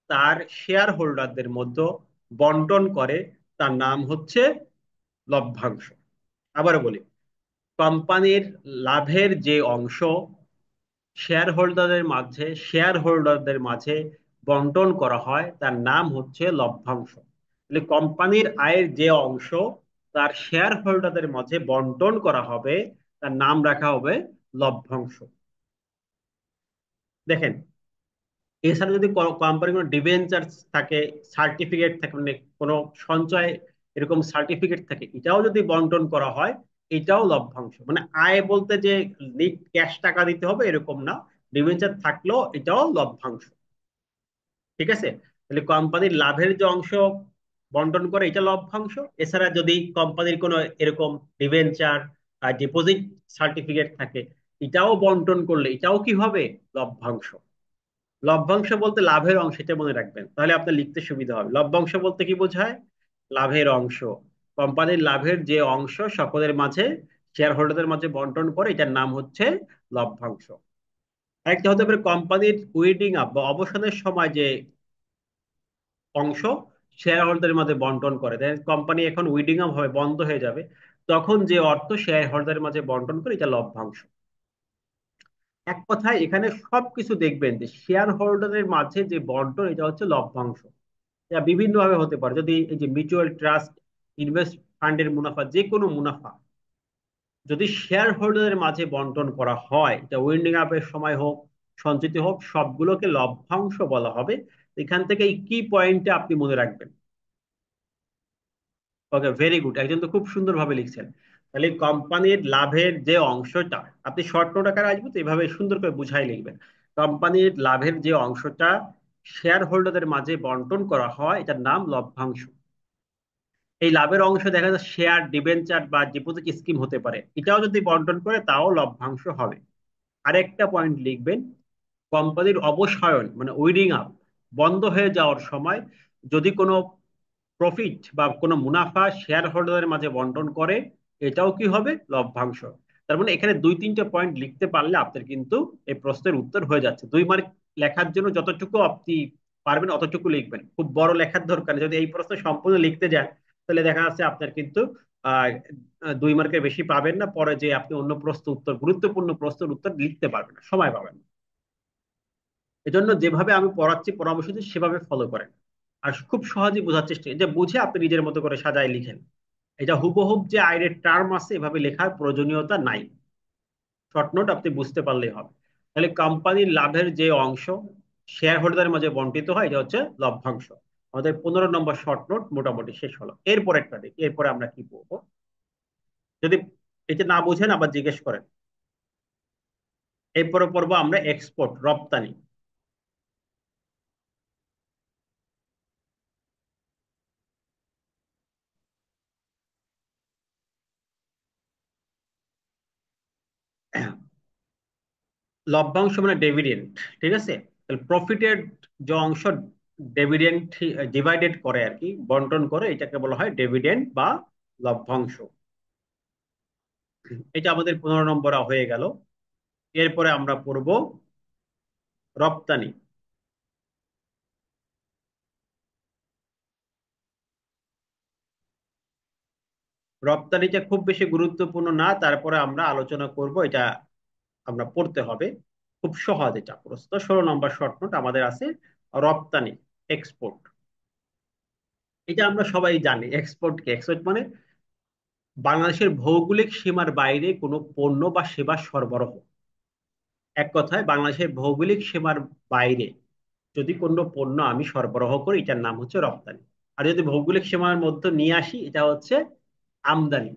Speaker 1: তার শেয়ার হোল্ডারদের মধ্যে বন্টন করে, তার নাম হচ্ছে লভ্যাংশ। আবার বলি, কোম্পানির লাভের যে অংশ শেয়ার হোল্ডারদের মাঝে বন্টন করা হয় তার নাম হচ্ছে লভ্যাংশ। তাহলে কোম্পানির আয়ের যে অংশ তার শেয়ার হোল্ডারদের মাঝে বন্টন করা হবে তার নাম রাখা হবে লভ্যাংশ। দেখেন, এছাড়া যদি কোম্পানির কোনো ডিবেঞ্চার থাকে, সার্টিফিকেট থাকে, মানে কোনো সঞ্চয় এরকম সার্টিফিকেট থাকে, এটাও যদি বন্টন করা হয়, এটাও লভ্যাংশ। মানে আয় বলতে যে নিট ক্যাশ টাকা দিতে হবে এরকম না, ডিবেঞ্চার থাকলেও এটাও লভ্যাংশ। ঠিক আছে? তাহলে কোম্পানির লাভের যে অংশ বন্টন করে এটা লভ্যাংশ। এছাড়া যদি কোম্পানির কোনো এরকম ডিবেঞ্চার আর ডিপোজিট সার্টিফিকেট থাকে, এটাও বন্টন করলে এটাও কি হবে? লভ্যাংশ। লভ্যাংশ বলতে লাভের অংশ, এটা মনে রাখবেন, তাহলে আপনার লিখতে সুবিধা হবে। লভ্যাংশ বলতে কি বোঝায়? লাভের অংশ। কোম্পানির লাভের যে অংশ সকলের মাঝে, শেয়ার হোল্ডারদের মাঝে বন্টন করে, এটার নাম হচ্ছে লভ্যাংশ। আরেকটা হতে পারে কোম্পানির উইডিং আপ বা অবসানের সময় যে অংশ শেয়ার হোল্ডারের মাঝে বন্টন করে দেন। কোম্পানি এখন উইডিং আপ হবে, বন্ধ হয়ে যাবে, তখন যে অর্থ শেয়ার হোল্ডারের মাঝে বন্টন করে, এটা লভ্যাংশ। এক কথায় এখানে সবকিছু দেখবেন যে শেয়ার হোল্ডারের মাঝে যে বন্টন, এটা হচ্ছে লভ্যাংশ। এটা বিভিন্ন ভাবে হতে পারে। যদি এই যে মিউচুয়াল ট্রাস্ট, ইনভেস্ট ফান্ডের মুনাফা, যে কোনো মুনাফা যদি শেয়ার হোল্ডারের মাঝে বন্টন করা হয়, এটা উইন্ডিং আপের সময় হোক, সঞ্চিতি হোক, সবগুলোকে লভ্যাংশ বলা হবে। এখান থেকে এই কি পয়েন্টটা আপনি মনে রাখবেন। ওকে, ভেরি গুড, একজন তো খুব সুন্দরভাবে লিখছেন। তাহলে কোম্পানির লাভের যে অংশটা, আপনি শর্ট নোট আকারে আসবে তো এভাবে সুন্দর করে বুঝাই লিখবেন। কোম্পানির লাভের যে অংশটা শেয়ার হোল্ডারদের মাঝে বন্টন করা হয়, এটার নাম লভ্যাংশ। এই লাভের অংশ দেখা যায় শেয়ার, ডিবেঞ্চার বা ডিপোজিট স্কিম হতে পারে, এটাও যদি বন্টন করে তাও লভ্যাংশ হবে। আরেকটা পয়েন্ট লিখবেন, কোম্পানির অবসায়ন মানে উইডিং আপ, বন্ধ হয়ে যাওয়ার সময় যদি কোনো প্রফিট বা কোনো মুনাফা শেয়ার হোল্ডারের মাঝে বন্টন করে, এটাও কি হবে? লভ্যাংশ। তার মানে এখানে দুই তিনটে পয়েন্ট লিখতে পারলে আপনার কিন্তু এই প্রশ্নের উত্তর হয়ে যাচ্ছে। 2 মার্ক লেখার জন্য যতটুকু আপনি পারবেন অতটুকু লিখবেন, খুব বড় লেখার দরকার নেই। যদি এই প্রশ্ন সম্পূর্ণ লিখতে যান তাহলে দেখা যাচ্ছে আপনার কিন্তু আহ 2 মার্কের বেশি পাবেন না, পরে যে আপনি অন্য প্রশ্ন উত্তর, গুরুত্বপূর্ণ প্রশ্নের উত্তর লিখতে পারবেন না, সময় পাবেন না। এজন্য যেভাবে আমি পড়াচ্ছি পরামর্শ দিচ্ছি সেভাবে ফলো করেন। আর খুব সহজেই বোঝার চেষ্টা, যে বুঝে আপনি নিজের মতো করে সাজায় লিখেন। এটা হুবহুব যে আইনের টার্ম আছে এভাবে লেখার প্রয়োজনীয়তা নাই। শর্ট নোট আপনি বুঝতে পারলেই হবে। তাহলে কোম্পানির লাভের যে অংশ শেয়ার হোল্ডারের মাঝে বন্টিত হয়, এটা হচ্ছে লভ্যাংশ। আমাদের 15 নম্বর শর্ট নোট মোটামুটি শেষ হলো। এরপরেরটা দেখি, এরপরে আমরা কি পড়বো। যদি এটা না বুঝেন আবার জিজ্ঞেস করেন। এরপরে পড়বো আমরা এক্সপোর্ট, রপ্তানি। লভ্যাংশ মানে ডেভিডেন্ট। ঠিক আছে? তাহলে প্রফিটের যে অংশ ডেভিডেন্ট ডিভাইডেড করে আর কি, বন্টন করে, এটাকে বলা হয় ডেভিডেন্ট বা লভ্যাংশ। এটা আমাদের 15 নম্বর হয়ে গেল। এরপরে আমরা পড়ব রপ্তানি। রপ্তানিটা খুব বেশি গুরুত্বপূর্ণ না, তারপরে আমরা আলোচনা করব, এটা আমরা পড়তে হবে। খুব সহজ এটা প্রশ্ন। 16 নম্বর শর্ট নোট আমাদের আছে রপ্তানি, এক্সপোর্ট। এটা আমরা সবাই জানি, এক্সপোর্ট কি? এক্সপোর্ট মানে বাংলাদেশের ভৌগোলিক সীমার বাইরে কোনো পণ্য বা সেবা সরবরাহ। এক কথায় বাংলাদেশের ভৌগোলিক সীমার বাইরে যদি কোনো পণ্য আমি সরবরাহ করি, এটার নাম হচ্ছে রপ্তানি। আর যদি ভৌগোলিক সীমার মধ্যে নিয়ে আসি, এটা হচ্ছে আমদানি।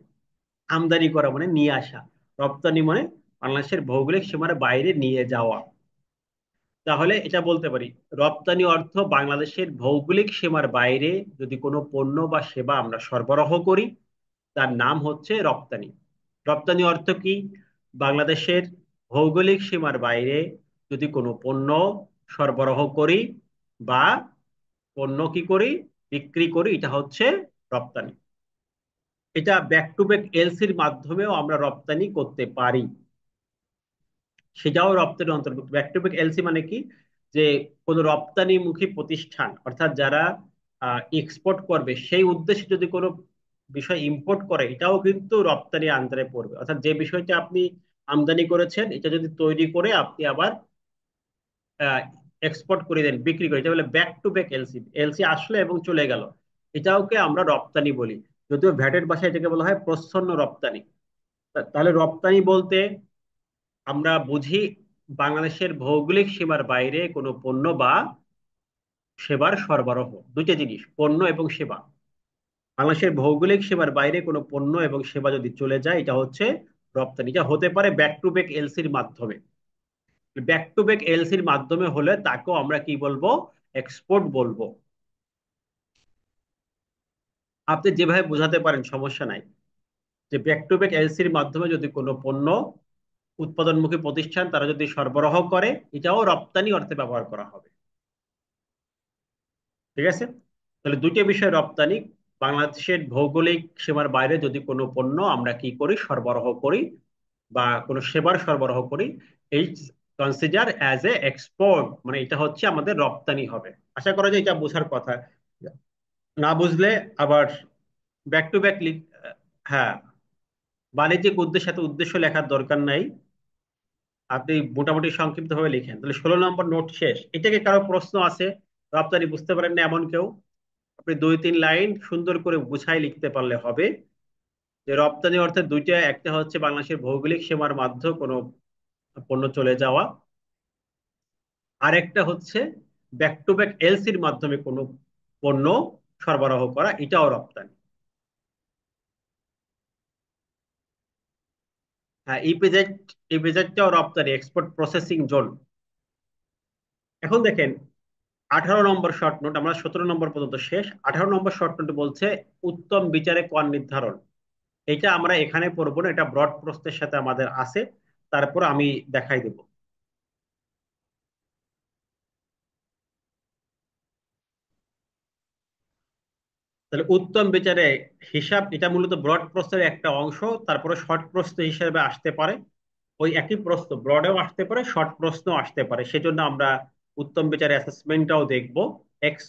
Speaker 1: আমদানি করা মানে নিয়ে আসা। রপ্তানি মানে বাংলাদেশের ভৌগোলিক সীমার বাইরে নিয়ে যাওয়া। তাহলে এটা বলতে পারি, রপ্তানি অর্থ বাংলাদেশের ভৌগোলিক সীমার বাইরে যদি কোনো পণ্য বা সেবা আমরা সরবরাহ করি, তার নাম হচ্ছে রপ্তানি। রপ্তানি অর্থ কি? বাংলাদেশের ভৌগোলিক সীমার বাইরে যদি কোনো পণ্য সরবরাহ করি বা পণ্য কি করি, বিক্রি করি, এটা হচ্ছে রপ্তানি। এটা ব্যাক টু ব্যাক এলসির মাধ্যমেও আমরা রপ্তানি করতে পারি, সেটাও রপ্তানি অন্তর্ভুক্ত। ব্যাক টু ব্যাক এলসি মানে কি, যে কোনো রপ্তানিমুখী প্রতিষ্ঠান অর্থাৎ যারা এক্সপোর্ট করবে সেই উদ্দেশ্যে যদি কোনো বিষয় ইম্পোর্ট করে, এটাও কিন্তু রপ্তানি আন্দারে পড়বে। অর্থাৎ যে বিষয়টা আপনি আমদানি করেছেন, এটা যদি তৈরি করে আপনি আবার এক্সপোর্ট করে দেন, বিক্রি করে, এটা বলে back to back LC. LC আসলে এবং চলে গেল, এটাওকে আমরা রপ্তানি বলি। যদিও ভ্যাটের ভাষায় এটাকে বলা হয় প্রচ্ছন্ন রপ্তানি। তাহলে রপ্তানি বলতে আমরা বুঝি বাংলাদেশের ভৌগোলিক সীমার বাইরে কোনো পণ্য বা সেবার সরবরাহ। দুইটা জিনিস, পণ্য এবং সেবা। বাংলাদেশের ভৌগোলিক সীমার বাইরে কোনো পণ্য এবং সেবা যদি চলে যায়, এটা হচ্ছে রপ্তানি। এটা হতে পারে ব্যাক টু ব্যাক এলসির মাধ্যমে। ব্যাক টু ব্যাক এলসির মাধ্যমে হলে তাকেও আমরা কি বলবো, এক্সপোর্ট বলবো। আপনি যেভাবে বোঝাতে পারেন সমস্যা নাই, যে ব্যাক টু ব্যাক এলসির মাধ্যমে যদি কোনো পণ্য উৎপাদনমুখী প্রতিষ্ঠান তারা যদি সরবরাহ করে, এটাও রপ্তানি অর্থে ব্যবহার করা হবে। ঠিক আছে? তাহলে দুইটা বিষয় রপ্তানি। বাংলাদেশের ভৌগোলিক সীমার বাইরে যদি কোনো পণ্য আমরা কি করি, সরবরাহ করি, বা কোনো সেবার সরবরাহ করি, এই কনসিডার অ্যাজ এ এক্সপোর্ট, মানে এটা হচ্ছে আমাদের রপ্তানি হবে। আশা করা যায় এটা বোঝার কথা। না বুঝলে আবার ব্যাক টু ব্যাক লিখ। হ্যাঁ, বাণিজ্যিক উদ্দেশ্যে এত উদ্দেশ্য লেখার দরকার নাই, আপনি মোটামুটি সংক্ষিপ্ত ভাবে লিখেন। তাহলে 16 নম্বর নোট শেষ। এটাকে কারো প্রশ্ন আছে, রপ্তানি বুঝতে পারেন না এমন কেউ, আপনি 2-3 লাইন সুন্দর করে গুছাই লিখতে পারলে হবে, যে রপ্তানি অর্থে দুইটা, একটা হচ্ছে বাংলাদেশের ভৌগোলিক সীমার মাধ্যমে কোনো পণ্য চলে যাওয়া, আরেকটা হচ্ছে ব্যাক টু ব্যাক এলসির মাধ্যমে কোনো পণ্য সরবরাহ করা, এটাও রপ্তানি। হ্যাঁ, ইপিজেড, ইপিজেডটাও রপ্তানি, এক্সপোর্ট প্রসেসিং জোন। এখন দেখেন 18 নম্বর শর্ট নোট, আমরা 17 নম্বর পর্যন্ত শেষ। 18 নম্বর শর্ট নোট বলছে উত্তম বিচারে কর নির্ধারণ। এটা আমরা এখানে পড়বো না, এটা ব্রড প্রস্থের সাথে আমাদের আছে, তারপর আমি দেখাই দেব। তাহলে উত্তম বিচারে হিসাব, এটা মূলত ব্রড প্রস্থের একটা অংশ, তারপরে শর্ট প্রস্থ হিসেবে আসতে পারে। ওই একই প্রশ্ন ব্রডেও আসতে পারে, শর্ট প্রশ্ন আসতে পারে, সেজন্য আমরা উত্তম বিচারে অ্যাসেসমেন্টটাও দেখবো। এক্স,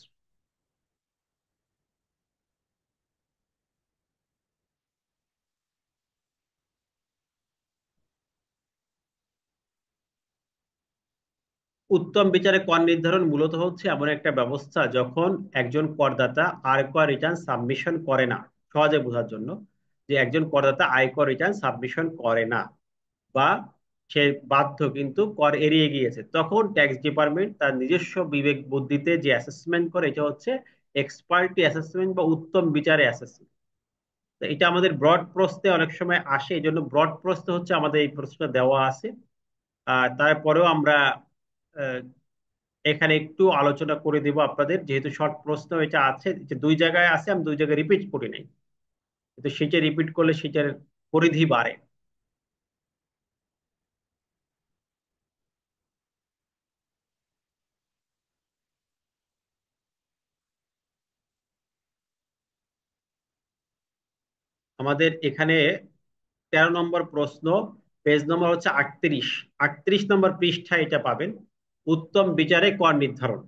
Speaker 1: উত্তম বিচারে কর নির্ধারণ মূলত হচ্ছে এমন একটা ব্যবস্থা যখন একজন করদাতা আয়কর রিটার্ন সাবমিশন করে না। সহজে বোঝার জন্য, যে একজন করদাতা আয়কর রিটার্ন সাবমিশন করে না, বা সে বাধ্য কিন্তু কর এড়িয়ে গিয়েছে, তখন ট্যাক্স ডিপার্টমেন্ট তার নিজস্ব বিবেক বুদ্ধিতে যে অ্যাসেসমেন্ট করে, এটা হচ্ছে এক্সপার্টি অ্যাসেসমেন্ট বা উত্তম বিচারে অ্যাসেসমেন্ট। এটা আমাদের ব্রড প্রস্তে অনেক সময় আসে, এই জন্য ব্রড প্রস্তে হচ্ছে আমাদের এই প্রশ্নটা দেওয়া আছে। তারপরেও আমরা আহ, এখানে একটু আলোচনা করে দিব আপনাদের, যেহেতু শর্ট প্রশ্ন এটা আছে, যে দুই জায়গায় আছে, আমি দুই জায়গায় রিপিট করি নাই, কিন্তু সেটা রিপিট করলে সেটার পরিধি বাড়ে। আমাদের এখানে 13 নম্বর প্রশ্ন, পেজ নম্বর হচ্ছে 38, 38 নম্বর পৃষ্ঠায় এটা পাবেন, উত্তম বিচারে কর নির্ধারণ।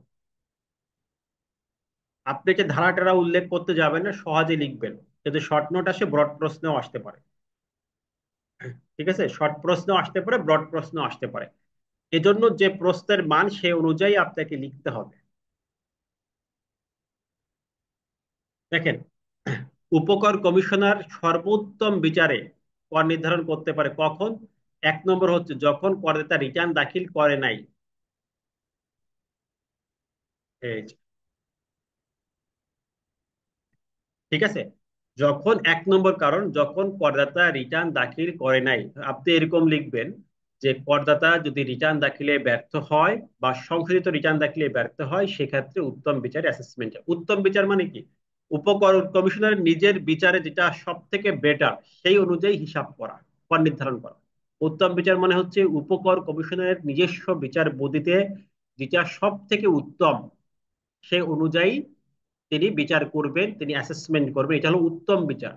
Speaker 1: আপনি এটা ধারা টারা উল্লেখ করতে যাবেন না, সহজে লিখবেন। যদি শর্ট নোট আসে, ব্রড প্রশ্নেও আসতে পারে। ঠিক আছে, শর্ট প্রশ্ন আসতে পারে, ব্রড প্রশ্ন আসতে পারে। এজন্য যে প্রশ্নের মান সে অনুযায়ী আপনাকে লিখতে হবে। দেখেন, উপকর কমিশনার সর্বোত্তম বিচারে কর নির্ধারণ করতে পারে কখন? 1 নম্বর হচ্ছে যখন করদাতা রিটার্ন দাখিল করে নাই। এই যে, ঠিক আছে, যখন 1 নম্বর কারণ, যখন করদাতা রিটার্ন দাখিল করে নাই। আপনি এরকম লিখবেন যে করদাতা যদি রিটার্ন দাখিলে ব্যর্থ হয় বা সংশোধিত রিটার্ন দাখিলে ব্যর্থ হয়, সেক্ষেত্রে উত্তম বিচার অ্যাসেসমেন্ট। উত্তম বিচার মানে কি? উপকর কমিশনারের নিজের বিচারে যেটা সব থেকে বেটার, সেই অনুযায়ী হিসাব করা, কর নির্ধারণ করা। উত্তম বিচার মানে হচ্ছে উপকর কমিশনারের নিজস্ব বিচার পদ্ধতিতে যেটা সব থেকে উত্তম, সে অনুযায়ী তিনি বিচার করবেন, তিনি অ্যাসেসমেন্ট করবেন, এটা হলো উত্তম বিচার।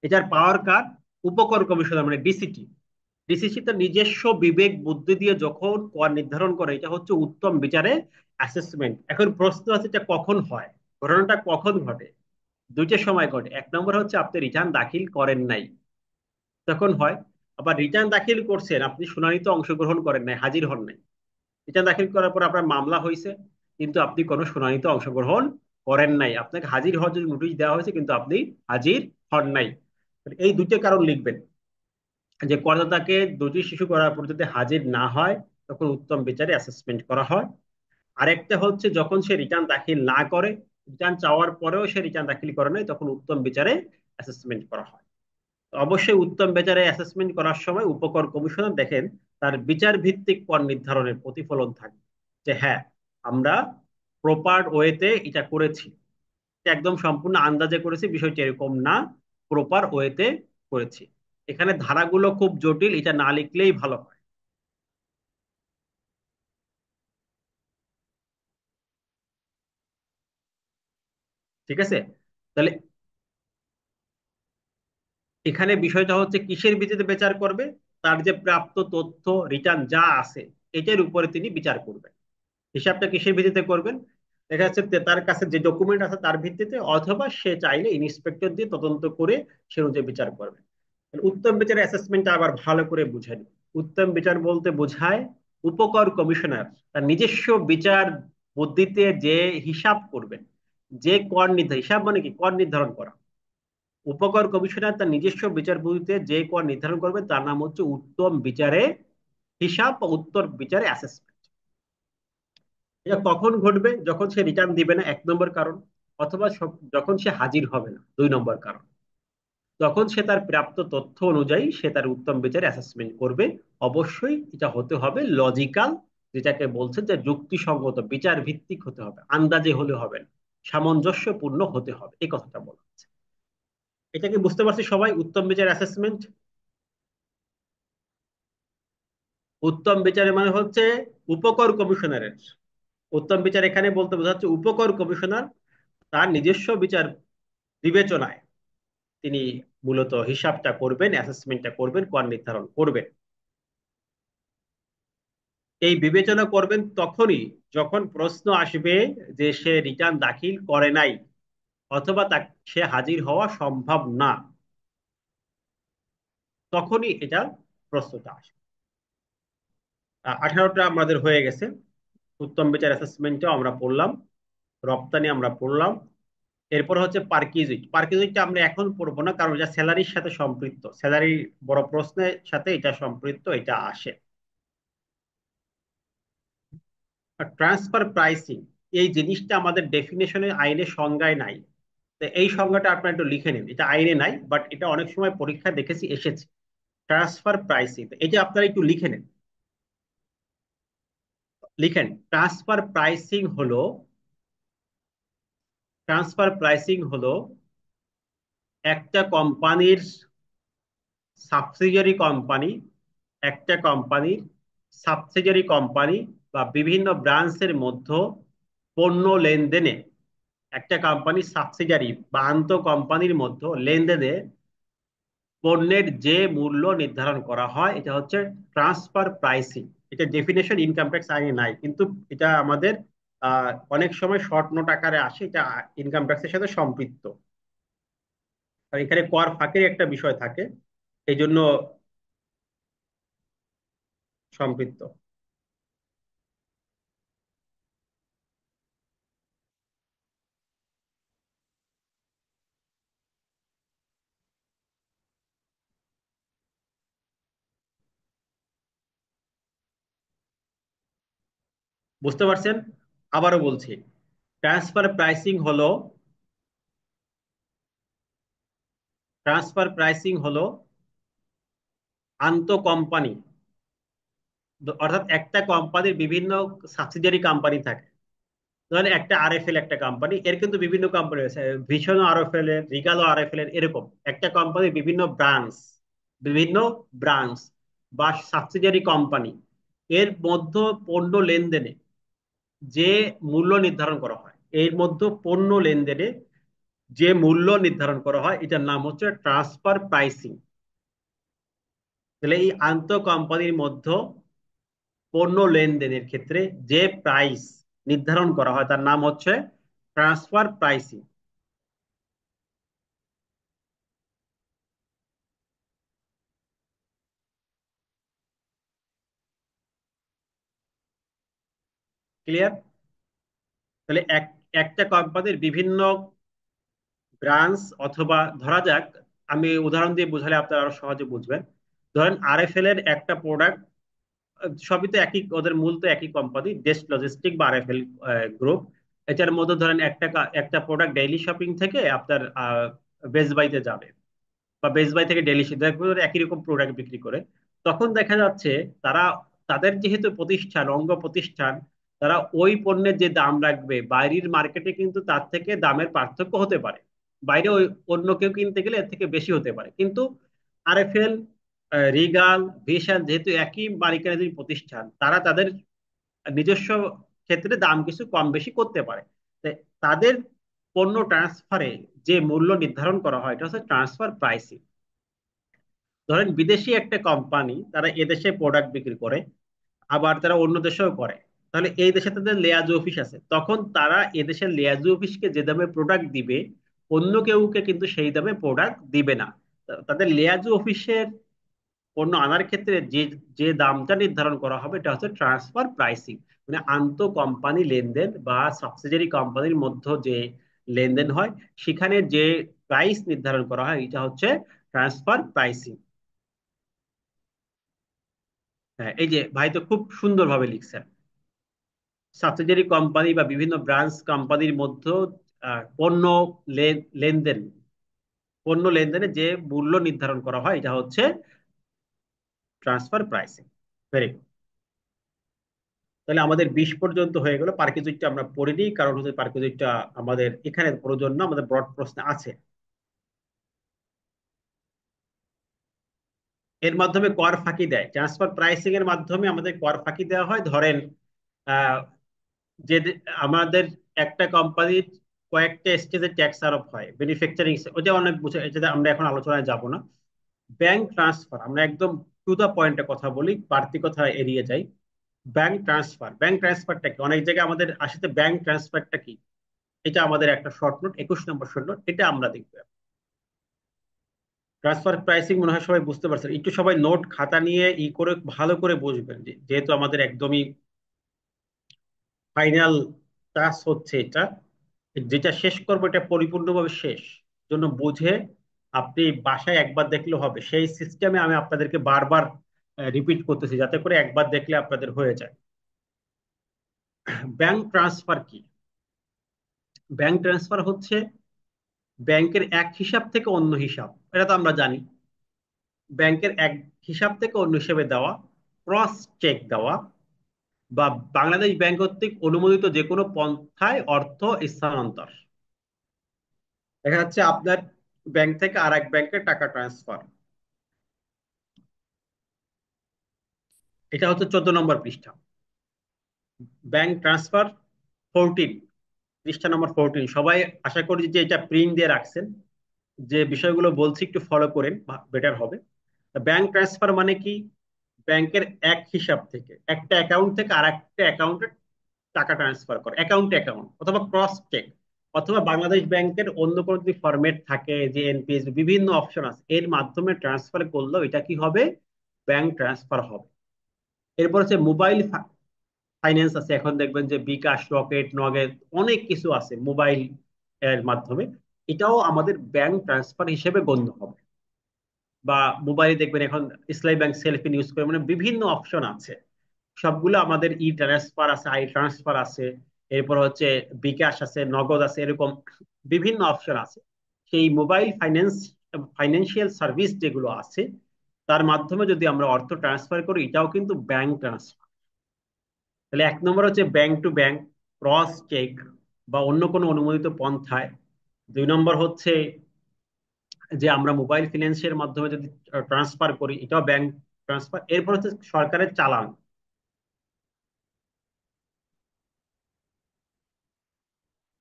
Speaker 1: এটার পাওয়ার কার? উপকর কমিশনার মানে ডিসিটি। ডিসিসি তার নিজস্ব বিবেক বুদ্ধি দিয়ে যখন কর নির্ধারণ করে, এটা হচ্ছে উত্তম বিচারে অ্যাসেসমেন্ট। এখন প্রশ্ন আছে এটা কখন হয়, ঘটনাটা কখন ঘটে? দুইটা সময় ঘটে। এক নম্বর হচ্ছে আপনি রিটার্ন দাখিল করেন নাই, তখন হয়। আবার রিটার্ন দাখিল করছেন, আপনি শুনানিতে অংশগ্রহণ করেন নাই, হাজির হন নাই। রিটার্ন দাখিল করার পর আপনার মামলা হয়েছে, কিন্তু আপনি কোনো শুনানিতে অংশগ্রহণ করেন নাই, আপনাকে হাজির হওয়ার জন্য নোটিশ দেওয়া হয়েছে কিন্তু আপনি হাজির হন নাই। এই দুইটা কারণ লিখবেন, যে করদাতাকে দোষী শিশু করার পর যদি হাজির না হয় তখন উত্তম বিচারে অ্যাসেসমেন্ট করা হয়। আরেকটা হচ্ছে যখন সে রিটার্ন দাখিল না করে, রিটার্ন চাওয়ার পরেও সে রিটার্ন দাখিল করে নাই, তখন উত্তম বিচারে অ্যাসেসমেন্ট করা হয়। তো অবশ্যই উত্তম বিচারে অ্যাসেসমেন্ট করার সময় উপকর কমিশনার দেখেন তার বিচার ভিত্তিক পর নির্ধারণের প্রতিফলন থাকে, যে হ্যাঁ আমরা প্রপার ওয়েতে এটা করেছি, এটা একদম সম্পূর্ণ আন্দাজে করেছি, বিষয়টি এরকম না, প্রপার ওয়েতে করেছি। এখানে ধারাগুলো খুব জটিল, এটা না লিখলেই ভালো হয়। ঠিক আছে? তাহলে এখানে বিষয়টা হচ্ছে কিসের ভিত্তিতে বিচার করবে? তার যে প্রাপ্ত তথ্য, রিটার্ন যা আছে, এটার উপরে তিনি বিচার করবেন। হিসাবটা কিসের ভিত্তিতে করবেন? দেখা যাচ্ছে তার কাছে যে ডকুমেন্ট আছে তার ভিত্তিতে, অথবা সে চাইলে ইন্সপেক্টর দিয়ে তদন্ত করে সে অনুযায়ী বিচার করবে। উত্তম বিচার অ্যাসেসমেন্টটা আবার ভালো করে বুঝেন। উত্তম বিচার বলতে বোঝায় উপকর কমিশনার তার নিজস্ব বিচার বুদ্ধিতে যে হিসাব করবেন, যে কর নির্ধারণ, হিসাব মানে কি, কর নির্ধারণ করা। উপকর কমিশনার তার নিজস্ব বিচার বুদ্ধিতে যে কর নির্ধারণ করবে তার নাম হচ্ছে উত্তম বিচারে হিসাব বা উত্তর বিচারে অ্যাসেসমেন্ট। এটা কখন ঘটবে? যখন সে রিটার্ন দিবে না, এক নম্বর কারণ। অথবা যখন সে হাজির হবে না, দুই নম্বর কারণ। তখন সে তার প্রাপ্ত তথ্য অনুযায়ী সে তার উত্তম বিচার অ্যাসেসমেন্ট করবে। অবশ্যই এটা হতে হবে লজিক্যাল, যেটাকে বলছে যে যুক্তিসঙ্গত, বিচার ভিত্তিক হতে হবে, আন্দাজে হলে হবে না, সামঞ্জস্যপূর্ণ হতে হবে, এই কথাটা বলা হচ্ছে। এটা কি বুঝতে পারছি সবাই? উত্তম বিচার অ্যাসেসমেন্ট, উত্তম বিচারের মানে হচ্ছে উপকর কমিশনারের। উত্তম বিচার এখানে বলতে বোঝাচ্ছে উপকর কমিশনার তার নিজস্ব বিচার বিবেচনায় তিনি মূলত হিসাবটা করবেন, অ্যাসেসমেন্টটা করবেন, কর নির্ধারণ করবেন। এই বিবেচনা করবেন তখনই যখন প্রশ্ন আসবে যে সে রিটার্ন দাখিল করে নাই, অথবা তা সে হাজির হওয়া সম্ভব না, তখনই এটা প্রশ্নটা আসে। 18টা আমাদের হয়ে গেছে। উত্তম বিচার অ্যাসেসমেন্টও আমরা পড়লাম, রপ্তানি আমরা পড়লাম। এরপর হচ্ছে পার্কিউজিট। পার্কিউজিটটা আমরা এখন পড়বো না, কারণ এটা স্যালারির সাথে সম্পৃক্ত, স্যালারি বড় প্রশ্নের সাথে এটা সম্পৃক্ত, এটা আসে। ট্রান্সফার প্রাইসিং, এই জিনিসটা আমাদের ডেফিনেশনে আইনের সংজ্ঞায় নাই। তো এই সংজ্ঞাটা আপনার একটু লিখে নিন, এটা আইনে নাই বাট এটা অনেক সময় পরীক্ষায় দেখেছি এসেছে। ট্রান্সফার প্রাইসিং এটা আপনারা একটু লিখে নিন, লিখেন। ট্রান্সফার প্রাইসিং হলো একটা কোম্পানির সাবসিডিয়ারি কোম্পানি, একটা কোম্পানির সাবসিডিয়ারি কোম্পানি বা বিভিন্ন ব্রাঞ্চের মধ্যে পণ্য লেনদেনে, একটা কোম্পানির সাবসিডিয়ারি বা আন্ত কোম্পানির মধ্যে লেনদেনে পণ্যের যে মূল্য নির্ধারণ করা হয়, এটা হচ্ছে ট্রান্সফার প্রাইসিং। এটা ডেফিনেশন ইনকাম ট্যাক্স আইনে নাই, কিন্তু এটা আমাদের অনেক সময় শর্ট নোট আকারে আসে, এটা ইনকাম ট্যাক্সের সাথে সম্পৃক্ত। আর এখানে কর ফাঁকের একটা বিষয় থাকে, এই জন্য সম্পৃক্ত। বুঝতে পারছেন? আবারও বলছি, ট্রান্সফার প্রাইসিং হলো ট্রান্সফার প্রাইসিং হলো আন্ত কোম্পানি, অর্থাৎ একটা কোম্পানির বিভিন্ন সাবসিডিয়ারি কোম্পানি থাকে। ধরেন একটা আরএফএল একটা কোম্পানি, এর কিন্তু বিভিন্ন কোম্পানি আছে, ভীষণ আরএফএল এর, রিগালো আরএফএল এর, এরকম একটা কোম্পানির বিভিন্ন ব্রাঞ্চ বা সাবসিডিয়ারি কোম্পানি, এর মধ্যে পণ্য লেনদেনে যে মূল্য নির্ধারণ করা হয়, এর মধ্যে পণ্য লেনদেনে যে মূল্য নির্ধারণ করা হয় এটার নাম হচ্ছে ট্রান্সফার প্রাইসিং। তাহলে এই আন্তঃ কোম্পানির মধ্যে পণ্য লেনদেনের ক্ষেত্রে যে প্রাইস নির্ধারণ করা হয় তার নাম হচ্ছে ট্রান্সফার প্রাইসিং। ক্লিয়ার? তাহলে একটা কোম্পানির বিভিন্ন ব্রাঞ্চ, অথবা ধরা যাক, আমি উদাহরণ দিয়ে বোঝালে আপনারা আরো সহজে বুঝবেন। ধরেন আরএফএল এর একটা প্রোডাক্ট, সবই তো একই, ওদের মূল তো একই কোম্পানি, ডেস্ট লজিস্টিক বা আরএফএল গ্রুপ। এটার মধ্যে ধরেন একটা প্রোডাক্ট ডেইলি শপিং থেকে আপনার বেস্ট বাইতে যাবে, বা বেস্ট বাই থেকে ডেইলি, দেখবেন ওরা একই রকম প্রোডাক্ট বিক্রি করে। তখন দেখা যাচ্ছে তারা, তাদের যেহেতু প্রতিষ্ঠান, অঙ্গ প্রতিষ্ঠান, তারা ওই পণ্যের যে দাম রাখবে বাইরের মার্কেটে কিন্তু তার থেকে দামের পার্থক্য হতে পারে। বাইরে ওই অন্য কেউ কিনতে গেলে এর থেকে বেশি হতে পারে, কিন্তু আরএফএল, রিগাল, ভিশাল যেহেতু একই মালিকানাধীন প্রতিষ্ঠান, তারা তাদের নিজস্ব ক্ষেত্রে দাম কিছু কম বেশি করতে পারে। তাই তাদের পণ্য ট্রান্সফারে যে মূল্য নির্ধারণ করা হয় এটা হচ্ছে ট্রান্সফার প্রাইসিং। ধরেন বিদেশি একটা কোম্পানি তারা এদেশে প্রোডাক্ট বিক্রি করে, আবার তারা অন্য দেশেও করে। তাহলে এই দেশে তাদের লেয়াজু অফিস আছে, তখন তারা এদেশের লেয়াজু অফিসকে যে দামে প্রোডাক্ট দিবে অন্য কেউকে কিন্তু সেই দামে প্রোডাক্ট দিবে না। তাদের লেয়াজু অফিসের পণ্য আনার ক্ষেত্রে যে যে দামটা নির্ধারণ করা হবে এটা হচ্ছে ট্রান্সফার প্রাইসিং। মানে আন্তঃ কোম্পানি লেনদেন বা সাবসিডিয়ারি কোম্পানির মধ্যে যে লেনদেন হয় সেখানে যে প্রাইস নির্ধারণ করা হয় এটা হচ্ছে ট্রান্সফার প্রাইসিং। হ্যাঁ, এই যে ভাই তো খুব সুন্দরভাবে লিখছেন। সাবসিডিয়ারি কোম্পানি বা বিভিন্ন ব্রাঞ্চ কোম্পানির মধ্যে পণ্য লেনদেন, পণ্য লেনদেনে যে মূল্য নির্ধারণ করা হয় এটা হচ্ছে ট্রান্সফার প্রাইসিং। Very good. তাহলে আমাদের 20 পর্যন্ত হয়ে গেল। পার্কিজুইটটা আমরা পড়িনি, কারণ হচ্ছে পার্কিজুইটটা আমাদের এখানে প্রয়োজন না, আমাদের ব্রড প্রশ্নে আছে। এর মাধ্যমে কর ফাঁকি দেয়, ট্রান্সফার প্রাইসিং এর মাধ্যমে আমাদের কর ফাঁকি দেওয়া হয়। ধরেন আহ, যে আমাদের একটা কোম্পানির কয়েকটা স্টেজে ট্যাক্স আরোপ হয়, ম্যানুফ্যাকচারিং, ওটা অনেক বুঝে, এটা আমরা এখন আলোচনায় যাব না। ব্যাংক ট্রান্সফার, আমরা একদম টু দা পয়েন্টে কথা বলি, বাড়তি কথা এড়িয়ে যাই। ব্যাংক ট্রান্সফার, ব্যাংক ট্রান্সফারটা কি? অনেক জায়গায় আমাদের আসলে ব্যাংক ট্রান্সফারটা কি, এটা আমাদের একটা শর্ট নোট, 21 নম্বর শর্ট নোট, এটা আমরা দেখবো। ট্রান্সফার প্রাইসিং মনে হয় সবাই বুঝতে পারছেন, একটু সবাই নোট খাতা নিয়ে করে ভালো করে বুঝবেন, যেহেতু আমাদের একদমই ফাইনাল টাচ হচ্ছে এটা, যেটা শেষ করবো এটা পরিপূর্ণভাবে শেষ, জন্য বুঝে আপনি বাসায় একবার দেখলে হবে, সেই সিস্টেমে আমি আপনাদেরকে বারবার রিপিট করতেছি যাতে করে একবার দেখলে আপনাদের হয়ে যায়। ব্যাংক ট্রান্সফার কি? ব্যাংক ট্রান্সফার হচ্ছে ব্যাংকের এক হিসাব থেকে অন্য হিসাব, এটা তো আমরা জানি। ব্যাংকের এক হিসাব থেকে অন্য হিসাবে দেওয়া, ক্রস চেক দেওয়া, বা বাংলাদেশ ব্যাংক কর্তৃক অনুমোদিত যে কোনো পন্থায় অর্থ স্থানান্তর। দেখা যাচ্ছে আপনার ব্যাংক থেকে আর এক ব্যাংকে টাকা ট্রান্সফার, এটা হচ্ছে 14 নম্বর পৃষ্ঠা, ব্যাংক ট্রান্সফার 14, পৃষ্ঠা নম্বর 14। সবাই আশা করি যে এটা প্রিন্ট দিয়ে রাখছেন, যে বিষয়গুলো বলছি একটু ফলো করেন, বেটার হবে। ব্যাংক ট্রান্সফার মানে কি? ব্যাংকের এক হিসাব থেকে, একটা অ্যাকাউন্ট থেকে আর একটা অ্যাকাউন্টে টাকা ট্রান্সফার করে, অ্যাকাউন্ট অ্যাকাউন্ট, অথবা ক্রস চেক, অথবা বাংলাদেশ ব্যাংকের অন্য কোনো যদি ফরম্যাট থাকে, যে এনপিএস, বিভিন্ন অপশন আছে, এর মাধ্যমে ট্রান্সফার করলেও এটা কি হবে? ব্যাংক ট্রান্সফার হবে। এরপর হচ্ছে মোবাইল ফাইন্যান্স আছে, এখন দেখবেন যে বিকাশ, রকেট, নগদ, অনেক কিছু আছে মোবাইল এর মাধ্যমে, এটাও আমাদের ব্যাংক ট্রান্সফার হিসেবে গণ্য হবে। বা মোবাইলে দেখবেন এখন ইসলামী ব্যাংক সেলফিন ইউজ করে, মানে বিভিন্ন অপশন আছে, সবগুলো আমাদের ই ট্রান্সফার আছে, আই ট্রান্সফার আছে, এরপর হচ্ছে বিকাশ আছে, নগদ আছে, এরকম বিভিন্ন অপশন আছে। সেই মোবাইল ফাইন্যান্সিয়াল সার্ভিস যেগুলো আছে তার মাধ্যমে যদি আমরা অর্থ ট্রান্সফার করি এটাও কিন্তু ব্যাংক ট্রান্সফার। তাহলে 1 নম্বর হচ্ছে bank to bank, cross cheque বা অন্য কোনো অনুমোদিত পন্থায়। 2 নম্বর হচ্ছে যে আমরা মোবাইল ফিন্যান্সের মাধ্যমে যদি ট্রান্সফার করি এটাও ব্যাংক ট্রান্সফার। এরপর হচ্ছে সরকারের চালান।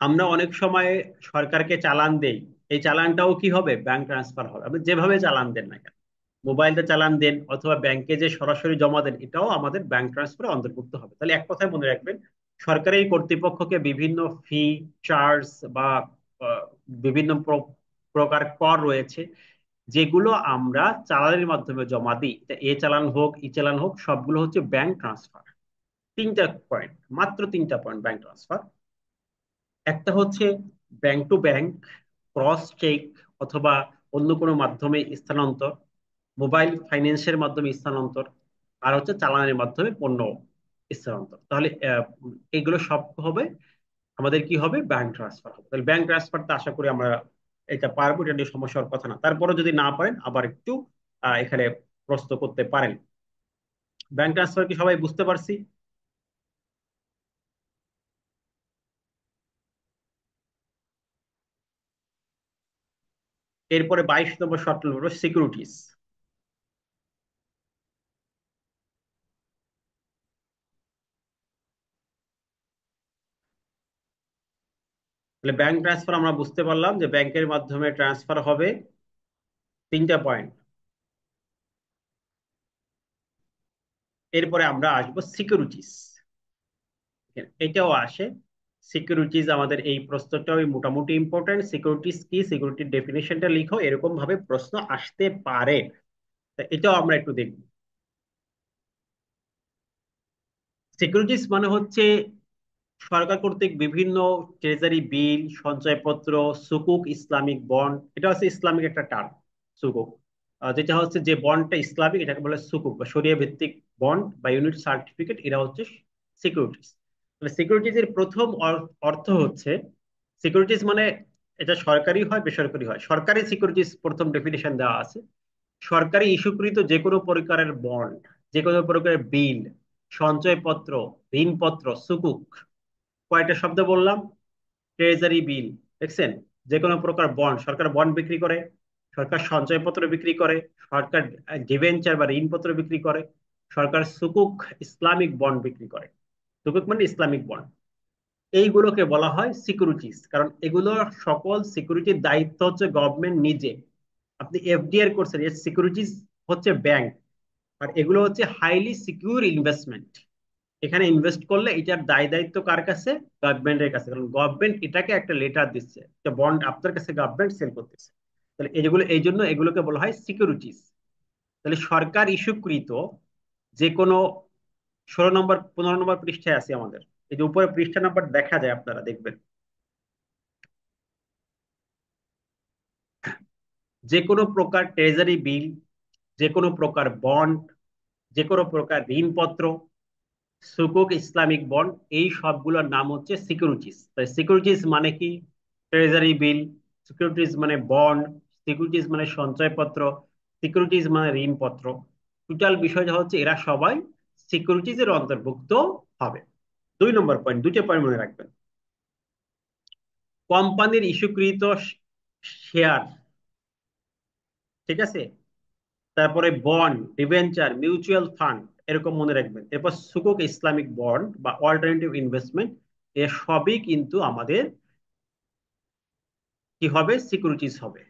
Speaker 1: আমরা অনেক সময় সরকারকে চালান দেই, এই চালানটাও কি হবে? ব্যাংক ট্রান্সফার হবে। আপনি যেভাবে চালান দেন না কেন, মোবাইলটা চালান দেন অথবা ব্যাংকে যে সরাসরি জমা দেন, এটাও আমাদের ব্যাংক ট্রান্সফারে অন্তর্ভুক্ত হবে। তাহলে এক কথায় মনে রাখবেন, সরকারি কর্তৃপক্ষকে বিভিন্ন ফি, চার্জ বা আহ, বিভিন্ন প্রকার কর রয়েছে, যেগুলো আমরা চালানের মাধ্যমে জমা দিই। এটা এ চালান হোক, ই চালান হোক, সবগুলো হচ্ছে ব্যাংক ট্রান্সফার। তিনটা পয়েন্ট, মাত্র তিনটা পয়েন্ট ব্যাংক ট্রান্সফার। একটা হচ্ছে bank to bank, cross cheque অথবা অন্য কোনো মাধ্যমে স্থানান্তর, মোবাইল ফাইন্যান্সের মাধ্যমে স্থানান্তর, আর হচ্ছে চালানের মাধ্যমে পণ্য স্থানান্তর। তাহলে এগুলো সব হবে আমাদের কি হবে? ব্যাংক ট্রান্সফার হবে। তাহলে ব্যাংক ট্রান্সফারটা আশা করি আমরা এটা পারবো, এটা নিয়ে সমস্যার কথা না। তারপরে যদি না পারেন আবার একটু এখানে প্রশ্ন করতে পারেন। ব্যাংক ট্রান্সফার কি সবাই বুঝতে পারছি? এরপরে 22 নম্বর শর্ত হলো সিকিউরিটিজ। তাহলে ব্যাংক ট্রান্সফার আমরা বুঝতে পারলাম যে ব্যাংকের মাধ্যমে ট্রান্সফার হবে। তিনটা পয়েন্ট। এরপরে আমরা আসবো সিকিউরিটিজ। এটাও আসে। সিকিউরিটিজ আমাদের এই প্রশ্নটাও মোটামুটি ইম্পর্টেন্ট। সিকিউরিটিজ কি, সিকিউরিটির ডেফিনেশনটা লিখো, এরকম ভাবে প্রশ্ন আসতে পারে। তা এটাও আমরা একটু দেখব। সিকিউরিটিজ মানে হচ্ছে সরকার কর্তৃক বিভিন্ন ট্রেজারি বিল, সঞ্চয়পত্র, সুকুক, ইসলামিক বন্ড, এটা হচ্ছে ইসলামিক একটা টার্ম, সুকুক। যেটা হচ্ছে যে বন্ডটা ইসলামিক, এটাকে বলে সুকুক বা শরিয়া ভিত্তিক বন্ড বা ইউনিট সার্টিফিকেট, এরা হচ্ছে সিকিউরিটিজ। তাহলে সিকিউরিটিজ এর প্রথম অর্থ হচ্ছে, সিকিউরিটিজ মানে এটা সরকারি হয় বেসরকারি হয়। সরকারি সিকিউরিটিজ প্রথম ডেফিনেশন দেওয়া আছে, সরকারি ইস্যুকৃত যে কোনো প্রকারের বন্ড, যে কোনো প্রকারের বিল, সঞ্চয়পত্র, ঋণপত্র, সুকুক। কয়টা শব্দ বললাম? ট্রেজারি বিল, দেখছেন? যে কোনো প্রকার বন্ড, সরকার বন্ড বিক্রি করে, সরকার সঞ্চয়পত্র বিক্রি করে, সরকার ডিবেঞ্চার বা ঋণপত্র বিক্রি করে, সরকার সুকুক ইসলামিক বন্ড বিক্রি করে। সুকুক মানে ইসলামিক বন্ড। এইগুলোকে বলা হয় সিকিউরিটিজ, কারণ এগুলোর সকল সিকিউরিটির দায়িত্ব হচ্ছে গভর্নমেন্ট নিজে। আপনি এফডিআর করছেন, এর সিকিউরিটিজ হচ্ছে ব্যাংক। আর এগুলো হচ্ছে হাইলি সিকিউর ইনভেস্টমেন্ট। এখানে ইনভেস্ট করলে এটার দায় দায়িত্ব কার কাছে? গভর্নমেন্টের কাছে, কারণ গভর্নমেন্ট এটাকে একটা লেটার দিচ্ছে, একটা বন্ড আপনার কাছে গভর্নমেন্ট সেল করতেছে। তাহলে এগুলো এই জন্য এগুলোকে বলা হয় সিকিউরিটিজ। তাহলে সরকার ইস্যুকৃত যে কোনো, 16 নম্বর 15 নম্বর পৃষ্ঠায় আছে আমাদের, এই যে উপরে পৃষ্ঠা নাম্বার দেখা যায়, আপনারা দেখবেন, যে কোনো প্রকার ট্রেজারি বিল, যে কোনো প্রকার বন্ড, যে কোনো প্রকার ঋণপত্র, সুকুক ইসলামিক বন্ড, এই সবগুলোর নাম হচ্ছে সিকিউরিটিজ। তাই সিকিউরিটিজ মানে কি? ট্রেজারি বিল, সিকিউরিটিজ মানে বন্ড, সিকিউরিটিজ মানে সঞ্চয়পত্র, সিকিউরিটিজ মানে ঋণপত্র। টোটাল বিষয়টা হচ্ছে এরা সবাই সিকিউরিটিজ এর অন্তর্ভুক্ত হবে। 2 নম্বর পয়েন্ট, দুটো পয়েন্ট মনে রাখবেন। কোম্পানির ইস্যুকৃত শেয়ার, ঠিক আছে? তারপরে বন্ড, ডিবেঞ্চার, মিউচুয়াল ফান্ড, এরকম মনে রাখবেন। এরপর সুকুক ইসলামিক বন্ড বা অল্টারনেটিভ ইনভেস্টমেন্ট, এ সবই কিন্তু আমাদের কি হবে? সিকিউরিটিজ হবে।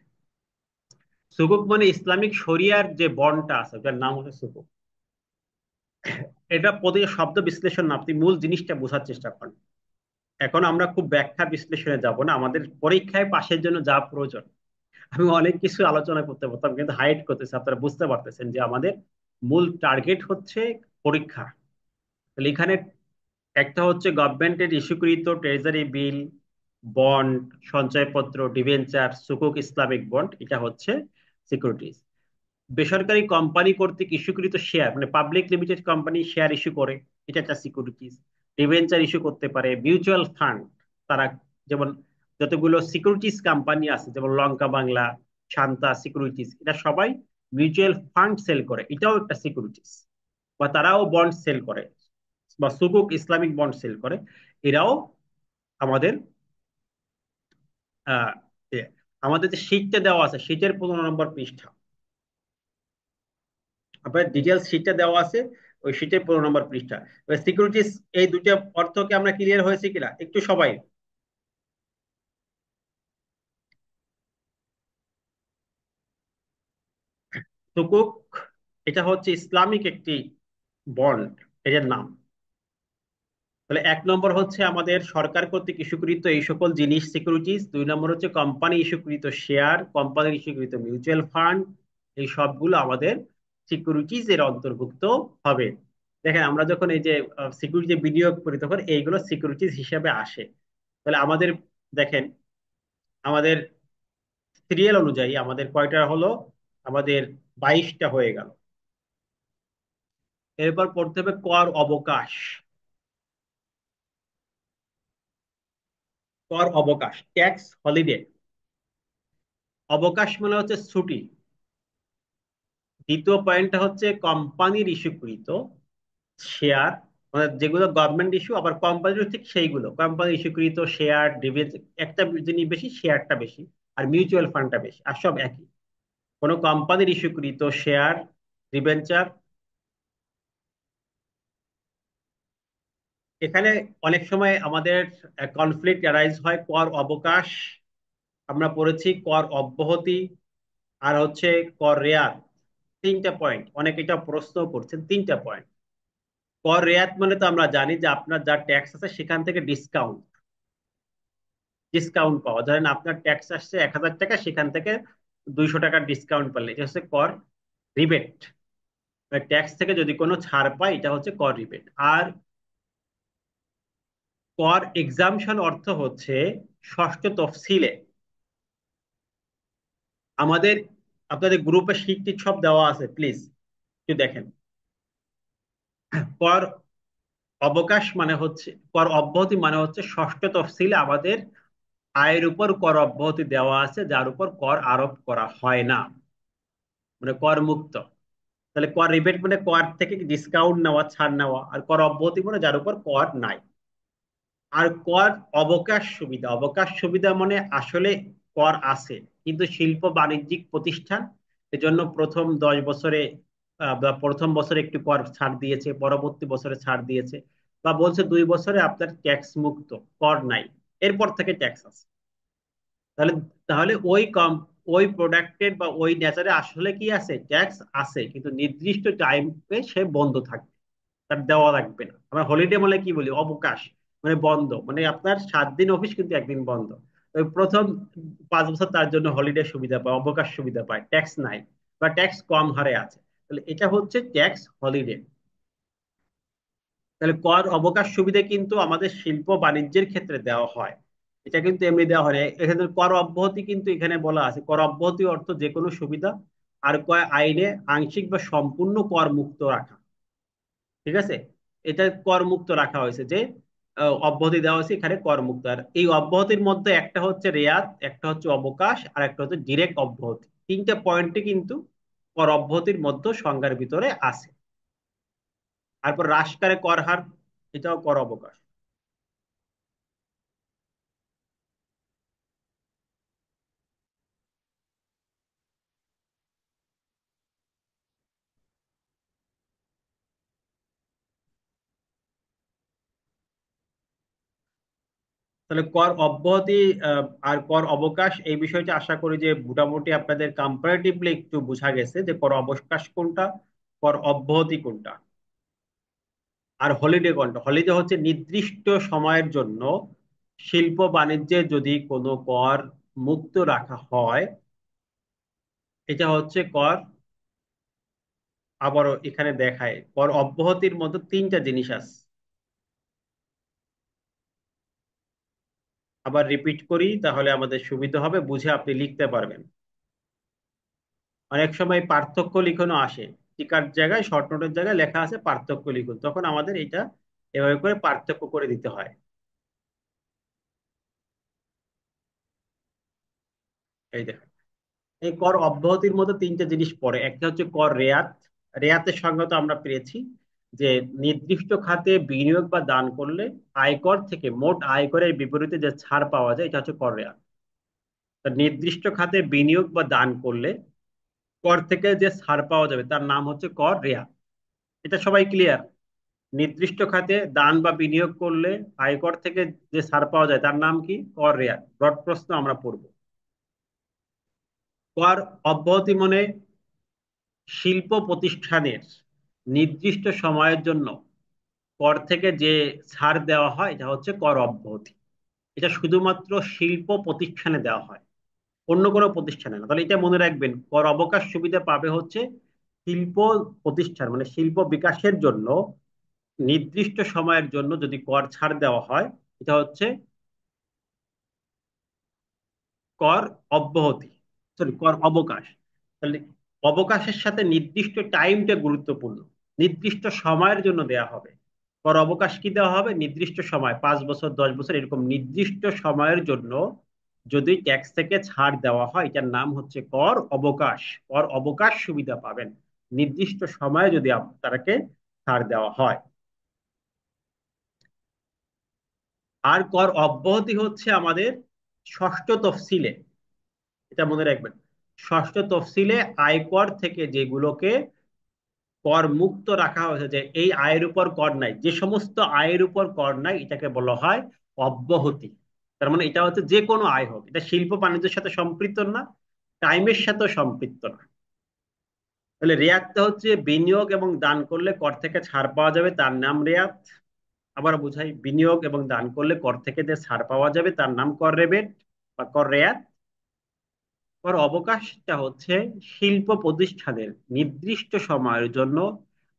Speaker 1: সুকুক মানে ইসলামিক শরিয়ার যে বন্ডটা আছে, ওটার নাম হচ্ছে সুকুক। এটা প্রতিটা শব্দ বিশ্লেষণ না, আপনি মূল জিনিসটা বোঝার চেষ্টা করেন। এখন আমরা খুব ব্যাখ্যা বিশ্লেষণে যাব না, আমাদের পরীক্ষায় পাশের জন্য যা প্রয়োজন। আমি অনেক কিছু আলোচনা করতে পারতাম, কিন্তু হাইড করতেছি। আপনারা বুঝতে পারতেছেন যে আমাদের মূল টার্গেট হচ্ছে পরীক্ষা। তাহলে এখানে একটা হচ্ছে গভর্নমেন্টের ইস্যুকৃত ট্রেজারি বিল, বন্ড, সঞ্চয়পত্র, ডিবেঞ্চার, সুকুক ইসলামিক বন্ড, এটা হচ্ছে সিকিউরিটিজ। বেসরকারি কোম্পানি কর্তৃক ইস্যুকৃত শেয়ার, মানে public limited company share issue করে, এটা একটা সিকিউরিটিজ। ডিবেঞ্চার ইস্যু করতে পারে মিউচুয়াল ফান্ড, তারা, যেমন যতগুলো সিকিউরিটিজ কোম্পানি আছে, যেমন লঙ্কা বাংলা, শান্তা সিকিউরিটিজ, এটা সবাই মিউচুয়াল ফান্ড সেল করে, এটাও একটা সিকিউরিটিজ। বা তারাও বন্ড সেল করে, বা সুকুক ইসলামিক বন্ড সেল করে, এরাও আমাদের আহ এ, আমাদের যে শীটটা দেওয়া আছে, শীটের 15 নম্বর পৃষ্ঠা, আপনার ডিটেলস শীটটা দেওয়া আছে, ওই শীটের 15 নম্বর পৃষ্ঠা। সিকিউরিটিজ, এই দুটো অর্থকে আমরা ক্লিয়ার হয়েছে কিনা একটু সবাই? সুকুক, এটা হচ্ছে ইসলামিক একটি বন্ড, এর নাম। তাহলে এক নম্বর হচ্ছে আমাদের সরকার কর্তৃক ইস্যুকৃত এই সকল জিনিস সিকিউরিটিজ, দুই নম্বর হচ্ছে কোম্পানি ইস্যুকৃত শেয়ার, কোম্পানির ইস্যুকৃত মিউচুয়াল ফান্ড, এই সবগুলো আমাদের সিকিউরিটিজ এর অন্তর্ভুক্ত হবে। দেখেন আমরা যখন এই যে সিকিউরিটি বিনিয়োগ করি তখন এইগুলো সিকিউরিটিজ হিসেবে আসে। তাহলে আমাদের দেখেন, আমাদের সিরিয়াল অনুযায়ী আমাদের কয়টা হলো, আমাদের 22টা হয়ে গেল। এরপর পড়তে হবে কর অবকাশ। কর অবকাশ, ট্যাক্স হলিডে। অবকাশ মানে হচ্ছে ছুটি। দ্বিতীয় পয়েন্টটা হচ্ছে কোম্পানির ইস্যুকৃত শেয়ার, মানে যেগুলো গভর্নমেন্ট ইস্যু, আবার কোম্পানির ঠিক সেইগুলো কোম্পানি ইস্যুকৃত শেয়ার ডিভিডেন্ড, একটা জিনিস বেশি, শেয়ারটা বেশি, আর মিউচুয়াল ফান্ডটা বেশি, আর সব একই। কোনো কোম্পানির ইস্যুকৃত শেয়ার, ডিবেঞ্চার, এখানে অনেক সময় আমাদের কনফ্লিক্ট অ্যারাইজ হয়। কর অবকাশ আমরা পড়েছি, কর অব্যাহতি, আর হচ্ছে কর রেয়াত। তিনটা পয়েন্ট, অনেকে এটা প্রশ্ন করছেন, তিনটা পয়েন্ট। কর রেয়াত মানে তো আমরা জানি যে আপনার যা ট্যাক্স আছে সেখান থেকে ডিসকাউন্ট, ডিসকাউন্ট পাওয়া। ধরেন আপনার ট্যাক্স আসছে 1,000 টাকা, সেখান থেকে 200 টাকার ডিসকাউন্ট পেলে এটা হচ্ছে কর রিবেট। ট্যাক্স থেকে যদি কোনো ছাড় পায় এটা হচ্ছে কর রিবেট। আর কর এক্সামশন অর্থ হচ্ছে ষষ্ঠ তফসিলে আমাদের, আপনাদের গ্রুপে শীট টিট সব দেওয়া আছে, প্লিজ একটু দেখেন। কর অবকাশ মানে হচ্ছে, কর অব্যাহতি মানে হচ্ছে ষষ্ঠ তফসিলে আমাদের আয়ের উপর কর অব্যাহতি দেওয়া আছে যার উপর কর আরোপ করা হয় না, মানে কর মুক্ত। তাহলে কর রিবেট মানে কর থেকে ডিসকাউন্ট নেওয়া, ছাড় নেওয়া, আর কর অব্যাহতি মানে যার উপর কর নাই। আর কর অবকাশ সুবিধা, অবকাশ সুবিধা মানে আসলে কর আছে কিন্তু শিল্প বাণিজ্যিক প্রতিষ্ঠান এজন্য প্রথম 10 বছরে বা প্রথম বছরে একটু কর ছাড় দিয়েছে, পরবর্তী বছরে ছাড় দিয়েছে, বা বলছে 2 বছরে আপনার ট্যাক্স মুক্ত, কর নাই, এরপর থেকে ট্যাক্স আছে। তাহলে তাহলে ওই কম, ওই প্রোডাক্টের বা ওই নেচারে আসলে কি আছে, ট্যাক্স আছে, কিন্তু নির্দিষ্ট টাইমে সে বন্ধ থাকবে, তার দেওয়া লাগবে না। আমরা হলিডে মানে কি বলি, অবকাশ, মানে বন্ধ, মানে আপনার 7 দিন অফিস কিন্তু একদিন বন্ধ। ওই প্রথম 5 বছর তার জন্য হলিডে সুবিধা পায়, অবকাশ সুবিধা পায়, ট্যাক্স নাই বা ট্যাক্স কম হারে আছে। তাহলে এটা হচ্ছে ট্যাক্স হলিডে। তাহলে কর অবকাশ সুবিধা কিন্তু আমাদের শিল্প বাণিজ্যের ক্ষেত্রে দেওয়া হয়, এটা কিন্তু এমনি দেওয়া হয় না। এখানে কর অব্যাহতি কিন্তু এখানে বলা আছে, কর অব্যাহতি অর্থ যে কোনো সুবিধা আর কয় আইনে আংশিক বা সম্পূর্ণ কর মুক্ত রাখা। ঠিক আছে, এটা কর মুক্ত রাখা হয়েছে যে অব্যাহতি দেওয়া হয়েছে এখানে কর মুক্ত। আর এই অব্যাহতির মধ্যে একটা হচ্ছে রেয়াত, একটা হচ্ছে অবকাশ, আর একটা হচ্ছে ডিরেক্ট অব্যাহতি। তিনটা পয়েন্টে কিন্তু কর অব্যাহতির মধ্যে সংজ্ঞার ভিতরে আছে। তারপর হ্রাসকারে কর হার, এটাও কর অবকাশ। তাহলে কর অব্যাহতি আর কর অবকাশ, এই বিষয়টা আশা করি যে মোটামুটি আপনাদের কম্পারেটিভলি একটু বোঝা গেছে যে কর অবকাশ কোনটা, কর অব্যাহতি কোনটা, আর হলিডে কোনটা। হলিডে হচ্ছে নির্দিষ্ট সময়ের জন্য শিল্প বাণিজ্যে যদি কোনো কর মুক্ত রাখা হয়, এটা হচ্ছে কর। আবারও এখানে দেখায় কর অব্যাহতির মধ্যে তিনটা জিনিস আছে। আবার রিপিট করি তাহলে আমাদের সুবিধা হবে, বুঝে আপনি লিখতে পারবেন। অনেক সময় পার্থক্য লিখনও আসে, টিকার জায়গায় শর্ট নোটের জায়গায় লেখা আছে পার্থক্য লিখুন, তখন আমাদের এটা এভাবে করে পার্থক্য করে দিতে হয়। এই দেখেন, এই কর অব্যাহতির মধ্যে তিনটে জিনিস পড়ে। একটা হচ্ছে কর রেয়াত। রেয়াতের সংজ্ঞা তো আমরা পেয়েছি যে নির্দিষ্ট খাতে বিনিয়োগ বা দান করলে আয়কর থেকে মোট আয়করের বিপরীতে যে ছাড় পাওয়া যায় এটা হচ্ছে কর রেয়াত। তা নির্দিষ্ট খাতে বিনিয়োগ বা দান করলে কর থেকে যে ছাড় পাওয়া যাবে তার নাম হচ্ছে কর রেয়াত। এটা সবাই ক্লিয়ার? নির্দিষ্ট খাতে দান বা বিনিয়োগ করলে আয়কর থেকে যে ছাড় পাওয়া যায় তার নাম কি, কর রেয়াত। ব্রড প্রশ্ন আমরা পড়ব। কর অব্যাহতি মানে শিল্প প্রতিষ্ঠানের নির্দিষ্ট সময়ের জন্য কর থেকে যে ছাড় দেওয়া হয় এটা হচ্ছে কর অব্যাহতি। এটা শুধুমাত্র শিল্প প্রতিষ্ঠানে দেওয়া হয়, অন্য কোনো প্রতিষ্ঠানে না। তাহলে এটা মনে রাখবেন, কর অবকাশ সুবিধা পাবে হচ্ছে শিল্প প্রতিষ্ঠান, মানে শিল্প বিকাশের জন্য নির্দিষ্ট সময়ের জন্য যদি কর ছাড় দেওয়া হয়, এটা হচ্ছে কর অব্যাহতি, সরি কর অবকাশ। তাহলে অবকাশের সাথে নির্দিষ্ট টাইমটা গুরুত্বপূর্ণ, নির্দিষ্ট সময়ের জন্য দেয়া হবে। কর অবকাশ কি দেওয়া হবে? নির্দিষ্ট সময়, 5 বছর 10 বছর এরকম নির্দিষ্ট সময়ের জন্য যদি ট্যাক্স থেকে ছাড় দেওয়া হয়, এটার নাম হচ্ছে কর অবকাশ। কর অবকাশ সুবিধা পাবেন নির্দিষ্ট সময়ে যদি আপনাকে ছাড় দেওয়া হয়। আর কর অব্যাহতি হচ্ছে আমাদের ষষ্ঠ তফসিলে, এটা মনে রাখবেন, ষষ্ঠ তফসিলে আয়কর থেকে যেগুলোকে কর মুক্ত রাখা হয়েছে, যে এই আয়ের উপর কর নাই, যে সমস্ত আয়ের উপর কর নাই এটাকে বলা হয় অব্যাহতি। তার মানে এটা হচ্ছে যে কোনো আয় হোক, এটা শিল্প বাণিজ্যের সাথে সম্পৃক্ত না, টাইমের সাথে সম্পৃক্ত না। তাহলে রেয়াতটা হচ্ছে বিনিয়োগ এবং দান করলে কর থেকে ছাড় পাওয়া যাবে, তার নাম রেয়াত। আবার বুঝাই, বিনিয়োগ এবং দান করলে কর থেকে যে ছাড় পাওয়া যাবে তার নাম কর রেবেট বা কর রেয়াত। কর অবকাশটা হচ্ছে শিল্প প্রতিষ্ঠানের নির্দিষ্ট সময়ের জন্য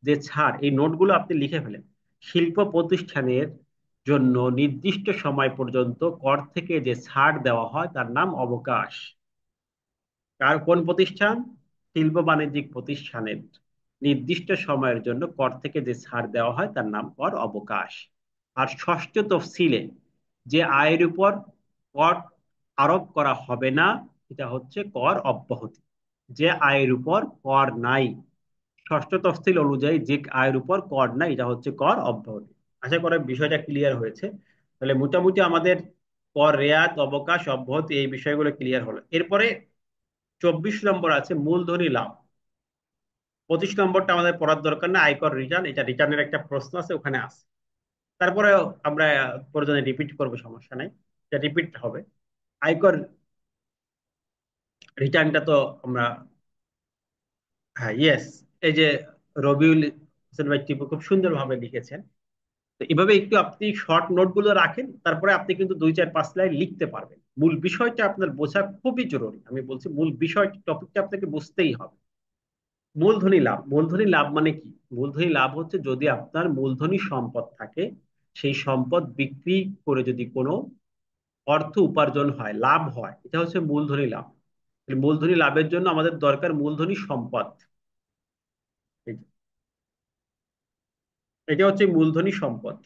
Speaker 1: যে ছাড়, এই নোটগুলো আপনি লিখে ফেলেন। শিল্প প্রতিষ্ঠানের জন্য নির্দিষ্ট সময় পর্যন্ত কর থেকে যে ছাড় দেওয়া হয় তার নাম অবকাশ। কার কোন প্রতিষ্ঠান? শিল্প বাণিজ্যিক প্রতিষ্ঠানের নির্দিষ্ট সময়ের জন্য কর থেকে যে ছাড় দেওয়া হয় তার নাম কর অবকাশ। আর ষষ্ঠ তফসিলে যে আয়ের উপর কর আরোপ করা হবে না, এটা হচ্ছে কর অব্যাহতি। যে আয়ের উপর কর নাই, ষষ্ঠ তফসিল অনুযায়ী যে আয়ের উপর কর নাই, এটা হচ্ছে কর অব্যাহতি। আশা করি বিষয়টা ক্লিয়ার হয়েছে। তাহলে মোটামুটি আমাদের কর রেয়াত, অবকাশ, অব্যাহতি এই বিষয়গুলো ক্লিয়ার হলো। এরপরে 24 নম্বর আছে মূলধনী লাভ। 25 নম্বরটা আমাদের পড়ার দরকার না, আয়কর রিটার্ন, এটা রিটার্নের একটা প্রশ্ন আছে ওখানে আছে। তারপরে আমরা প্রয়োজনে রিপিট করবো, সমস্যা নাই, এটা রিপিট হবে। আয়কর রিটার্নটা তো আমরা, হ্যাঁ ইয়েস, এই যে রবিউল হোসেন ভাই টিপু খুব সুন্দরভাবে লিখেছেন। তো এভাবে একটু আপনি শর্ট নোট গুলো রাখেন, তারপরে আপনি কিন্তু 2 4 5 লাইন লিখতে পারবেন। মূল বিষয়টা আপনার বোঝা খুবই জরুরি, আমি বলছি মূল বিষয় টপিকটা আপনাকে বুঝতেই হবে। মূলধনী লাভ, মূলধনী লাভ মানে কি? মূলধনী লাভ হচ্ছে যদি আপনার মূলধনী সম্পদ থাকে, সেই সম্পদ বিক্রি করে যদি কোনো অর্থ উপার্জন হয়, লাভ হয়, এটা হচ্ছে মূলধনী লাভ। মূলধনী লাভের জন্য আমাদের দরকার মূলধনী সম্পদ। এই- এটা হচ্ছে মূলধনী সম্পদ।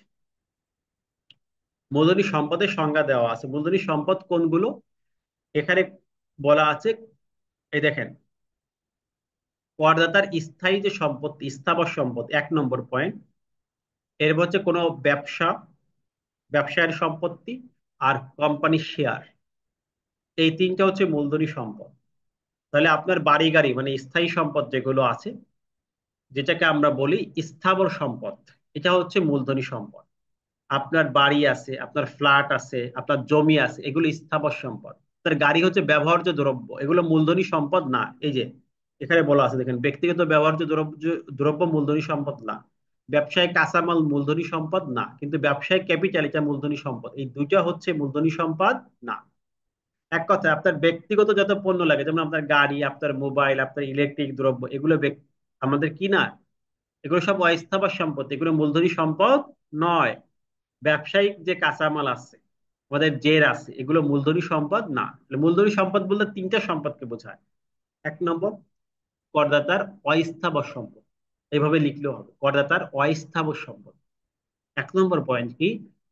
Speaker 1: মূলধনী সম্পদের সংজ্ঞা দেওয়া আছে। মূলধনী সম্পদ কোনগুলো এখানে বলা আছে, এই দেখেন, করদাতার স্থায়ী যে সম্পত্তি, স্থাবর সম্পদ 1 নম্বর পয়েন্ট। এর হচ্ছে কোনো ব্যবসা, ব্যবসায়ের সম্পত্তি, আর কোম্পানির শেয়ার, এই তিনটা হচ্ছে মূলধনী সম্পদ। তাহলে আপনার বাড়ি গাড়ি মানে স্থায়ী সম্পদ যেগুলো আছে, যেটাকে আমরা বলি স্থাবর সম্পদ, এটা হচ্ছে মূলধনী সম্পদ। আপনার বাড়ি আছে, আপনার ফ্ল্যাট আছে, আপনার জমি আছে, এগুলো স্থাবর সম্পদ। তার গাড়ি হচ্ছে ব্যবহার্য দ্রব্য, এগুলো মূলধনী সম্পদ না। এই যে এখানে বলা আছে দেখেন, ব্যক্তিগত ব্যবহার্য দ্রব্য, দ্রব্য মূলধনী সম্পদ না। ব্যবসায়িক কাঁচামাল মূলধনী সম্পদ না, কিন্তু ব্যবসায়িক ক্যাপিটাল এটা মূলধনী সম্পদ। এই দুইটা হচ্ছে মূলধনী সম্পদ না। এক কথায় আপনার ব্যক্তিগত যত পণ্য লাগে, যেমন আপনার গাড়ি, আপনার মোবাইল, আপনার ইলেকট্রিক দ্রব্য, এগুলো আমাদের কি না, এগুলো সব অস্থাবর সম্পদ, এগুলো মূলধনী সম্পদ নয়। ব্যবসায়িক যে কাঁচামাল আছে, আমাদের জের আছে, এগুলো মূলধনী সম্পদ না। তাহলে মূলধনী সম্পদ বলতে তিনটা সম্পদকে বোঝায়। 1 নম্বর, করদাতার অস্থাবর সম্পদ, এইভাবে লিখলেও হবে, করদাতার অস্থাবর সম্পদ। 1 নম্বর পয়েন্ট কি?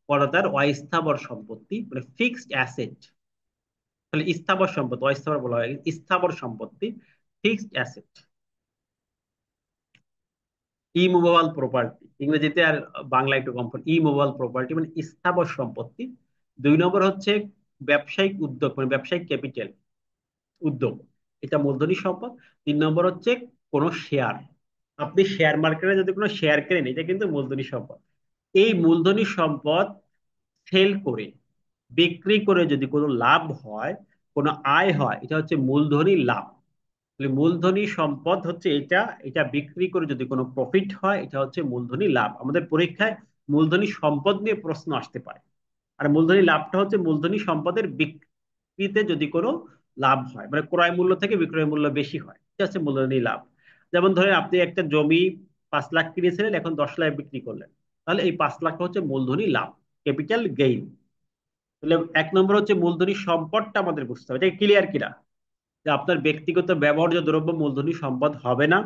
Speaker 1: করদাতার অস্থাবর সম্পত্তি মানে ফিক্সড অ্যাসেট। তাহলে স্থাবর সম্পদ, অস্থাবর বলা হয়, স্থাবর সম্পত্তি, ফিক্সড অ্যাসেট, ইমুভেবল প্রপার্টি ইংরেজিতে, আর বাংলা একটু কম, ইমুভেবল প্রপার্টি মানে স্থাবর সম্পত্তি। 2 নম্বর হচ্ছে ব্যবসায়িক উদ্যোগ মানে ব্যবসায়িক ক্যাপিটাল, উদ্যোগ, এটা মূলধনী সম্পদ। 3 নম্বর হচ্ছে কোন শেয়ার, আপনি শেয়ার মার্কেটে যদি কোনো শেয়ার কেনেন, এটা কিন্তু মূলধনী সম্পদ। এই মূলধনী সম্পদ সেল করে, বিক্রি করে যদি কোনো লাভ হয়, কোনো আয় হয়, এটা হচ্ছে মূলধনী লাভ। মূলধনী সম্পদ হচ্ছে এটা, এটা বিক্রি করে যদি কোনো প্রফিট হয় এটা হচ্ছে মূলধনী লাভ। আমাদের পরীক্ষায় মূলধনী সম্পদ নিয়ে প্রশ্ন আসতে পারে। আর মূলধনী লাভটা হচ্ছে মূলধনী সম্পদের বিক্রিতে যদি কোনো লাভ হয়, মানে ক্রয় মূল্য থেকে বিক্রয় মূল্য বেশি হয়, এটা হচ্ছে মূলধনী লাভ। যেমন ধরেন আপনি একটা জমি 5 লাখ কিনেছিলেন, এখন 10 লাখ বিক্রি করলেন, তাহলে এই 5 লাখটা হচ্ছে মূলধনী লাভ, ক্যাপিটাল গেইন। তাহলে এক নম্বর হচ্ছে মূলধনী সম্পদটা আমাদের বুঝতে হবে, এটা ক্লিয়ার কিনা, যে আপনার ব্যক্তিগত ব্যবহার্য দ্রব্য মূলধনী সম্পদ হবে না,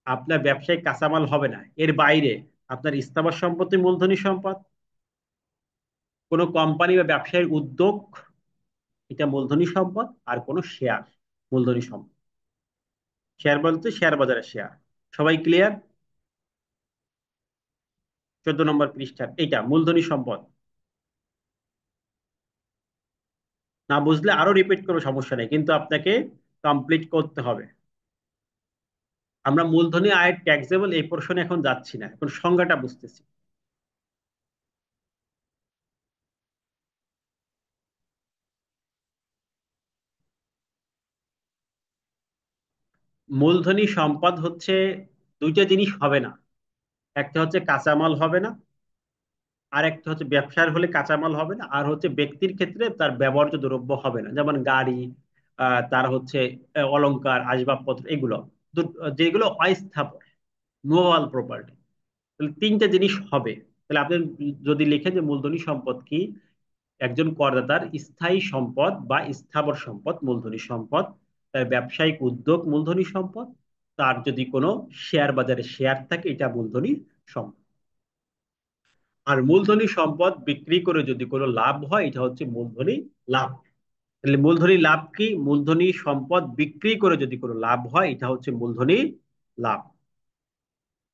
Speaker 1: আপনার ব্যবসায়িক কাঁচামাল হবে না, এর বাইরে আপনার স্থাবর সম্পত্তি মূলধনী সম্পদ, কোনো কোম্পানি বা ব্যবসায়ের উদ্যোগ, এটা মূলধনী সম্পদ, আর কোনো শেয়ার মূলধনী সম্পদ। শেয়ার বলতে শেয়ার বাজারের শেয়ার। সবাই ক্লিয়ার? 14 নম্বর পৃষ্ঠার এটা মূলধনী সম্পদ। না বুঝলে আরো রিপিট করবো, সমস্যা নেই, কিন্তু আপনাকে কমপ্লিট করতে হবে। আমরা মূলধনী আয়ের ট্যাক্সেবল এই পোর্শনে এখন যাচ্ছি না, এখন সংজ্ঞাটা বুঝতেছি। মূলধনী সম্পদ হচ্ছে দুইটা জিনিস হবে না, একটা হচ্ছে কাঁচামাল হবে না, আর একটা হচ্ছে ব্যবসার হলে কাঁচামাল হবে না, আর হচ্ছে ব্যক্তির ক্ষেত্রে তার ব্যবহার্য দ্রব্য হবে না, যেমন গাড়ি, তার হচ্ছে অলংকার, আসবাবপত্র, এগুলো যেগুলো অস্থাবর, মুভেবল প্রপার্টি। তাহলে তিনটা জিনিস হবে। তাহলে আপনি যদি লিখেন যে মূলধনী সম্পদ কি, একজন করদাতার স্থায়ী সম্পদ বা স্থাবর সম্পদ মূলধনী সম্পদ, তার ব্যবসায়িক উদ্যোগ মূলধনী সম্পদ, তার যদি কোনো শেয়ার বাজারে শেয়ার থাকে এটা মূলধনী সম্পদ। আর মূলধনী সম্পদ বিক্রি করে যদি কোনো লাভ হয় এটা হচ্ছে মূলধনী লাভ। তাহলে মূলধনী লাভ কি? মূলধনী সম্পদ বিক্রি করে যদি কোনো লাভ হয় এটা হচ্ছে মূলধনী লাভ।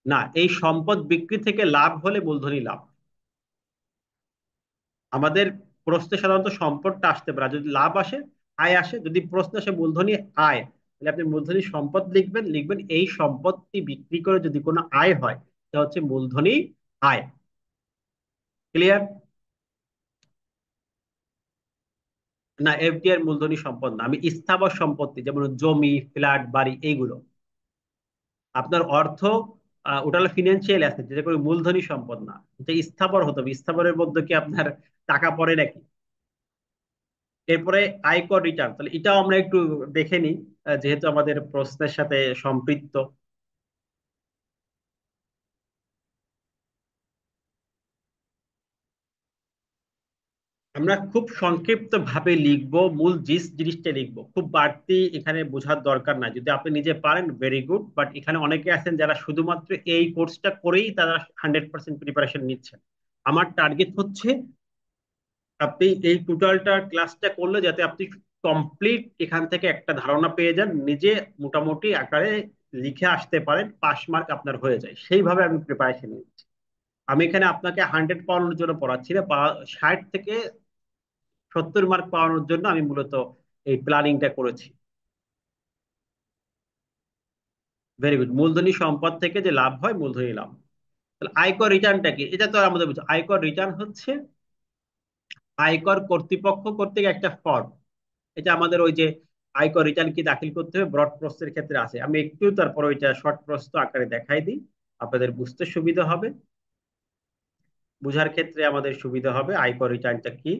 Speaker 1: না, এই সম্পদ বিক্রি থেকে লাভ হলে মূলধনী লাভ। আমাদের প্রশ্নে সাধারণত সম্পদটা আসতে পারে, আর যদি লাভ আসে, আয় আসে, যদি প্রশ্ন আসে মূলধনী আয়, তাহলে আপনি মূলধনী সম্পদ লিখবেন, লিখবেন এই সম্পদটি বিক্রি করে যদি কোনো আয় হয় এটা হচ্ছে মূলধনী আয়। ক্লিয়ার? না, এফডিআর মূলধনী সম্পদ না, আমি স্থাবর সম্পত্তি যেমন জমি, ফ্ল্যাট, বাড়ি, এইগুলো আপনার অর্থ, ওটা হলো ফিনান্সিয়াল অ্যাসেট, যেটা কোনো মূলধনী সম্পদ না, এটা স্থাবর হতে হবে। স্থাবরের মধ্যে কি আপনার টাকা পড়ে নাকি? এরপরে আয়কর রিটার্ন, তাহলে এটাও আমরা একটু দেখে নিই, যেহেতু আমাদের প্রশ্নের সাথে সম্পৃক্ত। আমরা খুব সংক্ষিপ্ত ভাবে লিখবো, মূল জিনিসটা লিখবো, খুব বাড়তি এখানে বোঝার দরকার নাই। যদি আপনি নিজে পারেন ভেরি গুড, বাট এখানে অনেকে আছেন যারা শুধুমাত্র এই কোর্সটা করেই তারা 100% প্রিপারেশন নিচ্ছেন। আমার টার্গেট হচ্ছে আপনি এই টোটালটা ক্লাসটা করলে যাতে আপনি কমপ্লিট এখান থেকে একটা ধারণা পেয়ে যান, নিজে মোটামুটি আকারে লিখে আসতে পারেন, পাস মার্ক আপনার হয়ে যায়, সেইভাবে আমি প্রিপারেশন নিচ্ছি। আমি এখানে আপনাকে 100 পাওয়ানোর জন্য পড়াচ্ছি না, বা 60 থেকে 70 মার্ক পাওয়ানোর জন্য আমি মূলত এই প্ল্যানিংটা করেছি। Very good. মূলধনী সম্পদ থেকে যে লাভ হয় মূলধনী লাভ। তাহলে আয়কর রিটার্নটা কি? এটা তো আমাদের বুঝো, আয়কর রিটার্ন হচ্ছে আয়কর কর্তৃপক্ষ কর্তৃক একটা ফর্ম। এটা আমাদের ওই যে আয়কর রিটার্ন কি দাখিল করতে হবে ব্রড প্রসেসের ক্ষেত্রে আছে, আমি একটু তারপর ওইটা শর্ট প্রসেস আকারে দেখাই দিই, আপনাদের বুঝতে সুবিধা হবে, বুঝার ক্ষেত্রে আমাদের সুবিধা হবে আয়কর রিটার্নটা কি।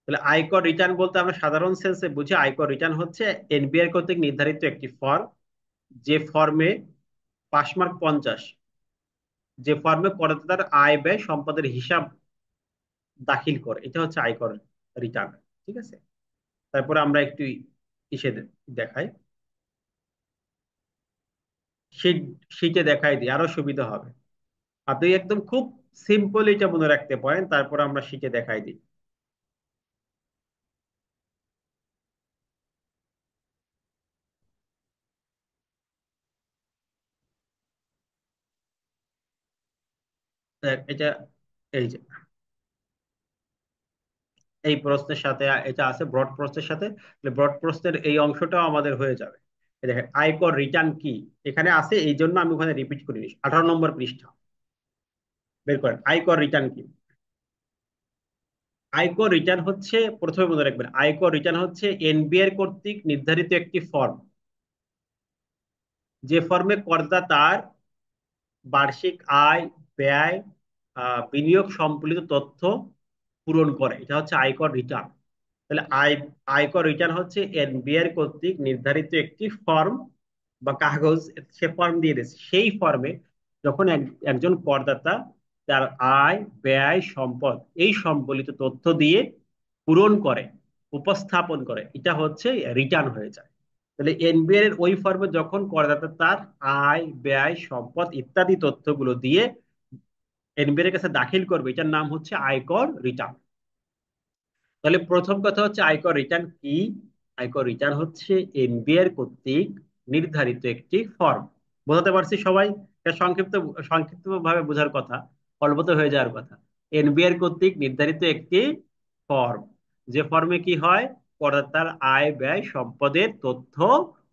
Speaker 1: তাহলে আয়কর রিটার্ন বলতে আমরা সাধারণ সেন্সে বুঝি, আয়কর রিটার্ন হচ্ছে এনবিআর কর্তৃক নির্ধারিত একটি ফর্ম, যে ফর্মে 5 মার্ক 50, যে ফর্মে করদাতার আয় ব্যয় সম্পদের হিসাব দাখিল করে, এটা হচ্ছে আয়কর রিটার্ন। ঠিক আছে, তারপরে আমরা একটু ইসে দেখাই, শীট শীটে দেখাই দিই, আরো সুবিধা হবে। আপনি একদম খুব সিম্পল এটা মনে রাখতে পারেন, তারপর আমরা শীটে দেখাই দিই। এটা এই যে এই প্রশ্নের সাথে এটা আছে ব্রড প্রশ্নের সাথে, ব্রড প্রশ্নের এই অংশটাও আমাদের হয়ে যাবে। এই দেখেন আয়কর রিটার্ন কি, এখানে আছে, এই জন্য আমি ওখানে রিপিট করিনি। 18 নম্বর পৃষ্ঠা বের করেন, আয়কর রিটার্ন কি। আয়কর রিটার্ন হচ্ছে, প্রথমে মনে রাখবেন, আয়কর রিটার্ন হচ্ছে এনবিআর কর্তৃক নির্ধারিত একটি ফর্ম, যে ফর্মে করদাতা তার বার্ষিক আয়, ব্যয়, বিনিয়োগ সম্বলিত তথ্য পূরণ করে। এটা হচ্ছে আয়কর রিটার্ন। তাহলে আয়কর রিটার্ন হচ্ছে এনবিআর কর্তৃক নির্ধারিত একটি ফর্ম বা কাগজ। সে ফর্ম দিয়ে দিয়েছে, সেই ফর্মে যখন একজন করদাতা তার আয়, ব্যয়, সম্পদ এই সম্বলিত তথ্য দিয়ে পূরণ করে, উপস্থাপন করে, এটা হচ্ছে রিটার্ন হয়ে যায়। তাহলে এনবিআর এর ওই ফর্মে যখন করদাতা তার আয়, ব্যয়, সম্পদ ইত্যাদি তথ্যগুলো দিয়ে এনবিআর এর কাছে দাখিল করবে, এটার নাম হচ্ছে আয়কর রিটার্ন। তাহলে প্রথম কথা হচ্ছে আয়কর রিটার্ন কি? আয়কর রিটার্ন হচ্ছে এনবিআর কর্তৃক নির্ধারিত একটি ফর্ম। বোঝাতে পারছি সবাই? এটা সংক্ষিপ্ত ভাবে বোঝার কথা, অল্পত হয়ে যাওয়ার কথা। এনবিআর কর্তৃক নির্ধারিত একটি ফর্ম, যে ফর্মে কি হয়, করদাতার আয়, ব্যয়, সম্পদের তথ্য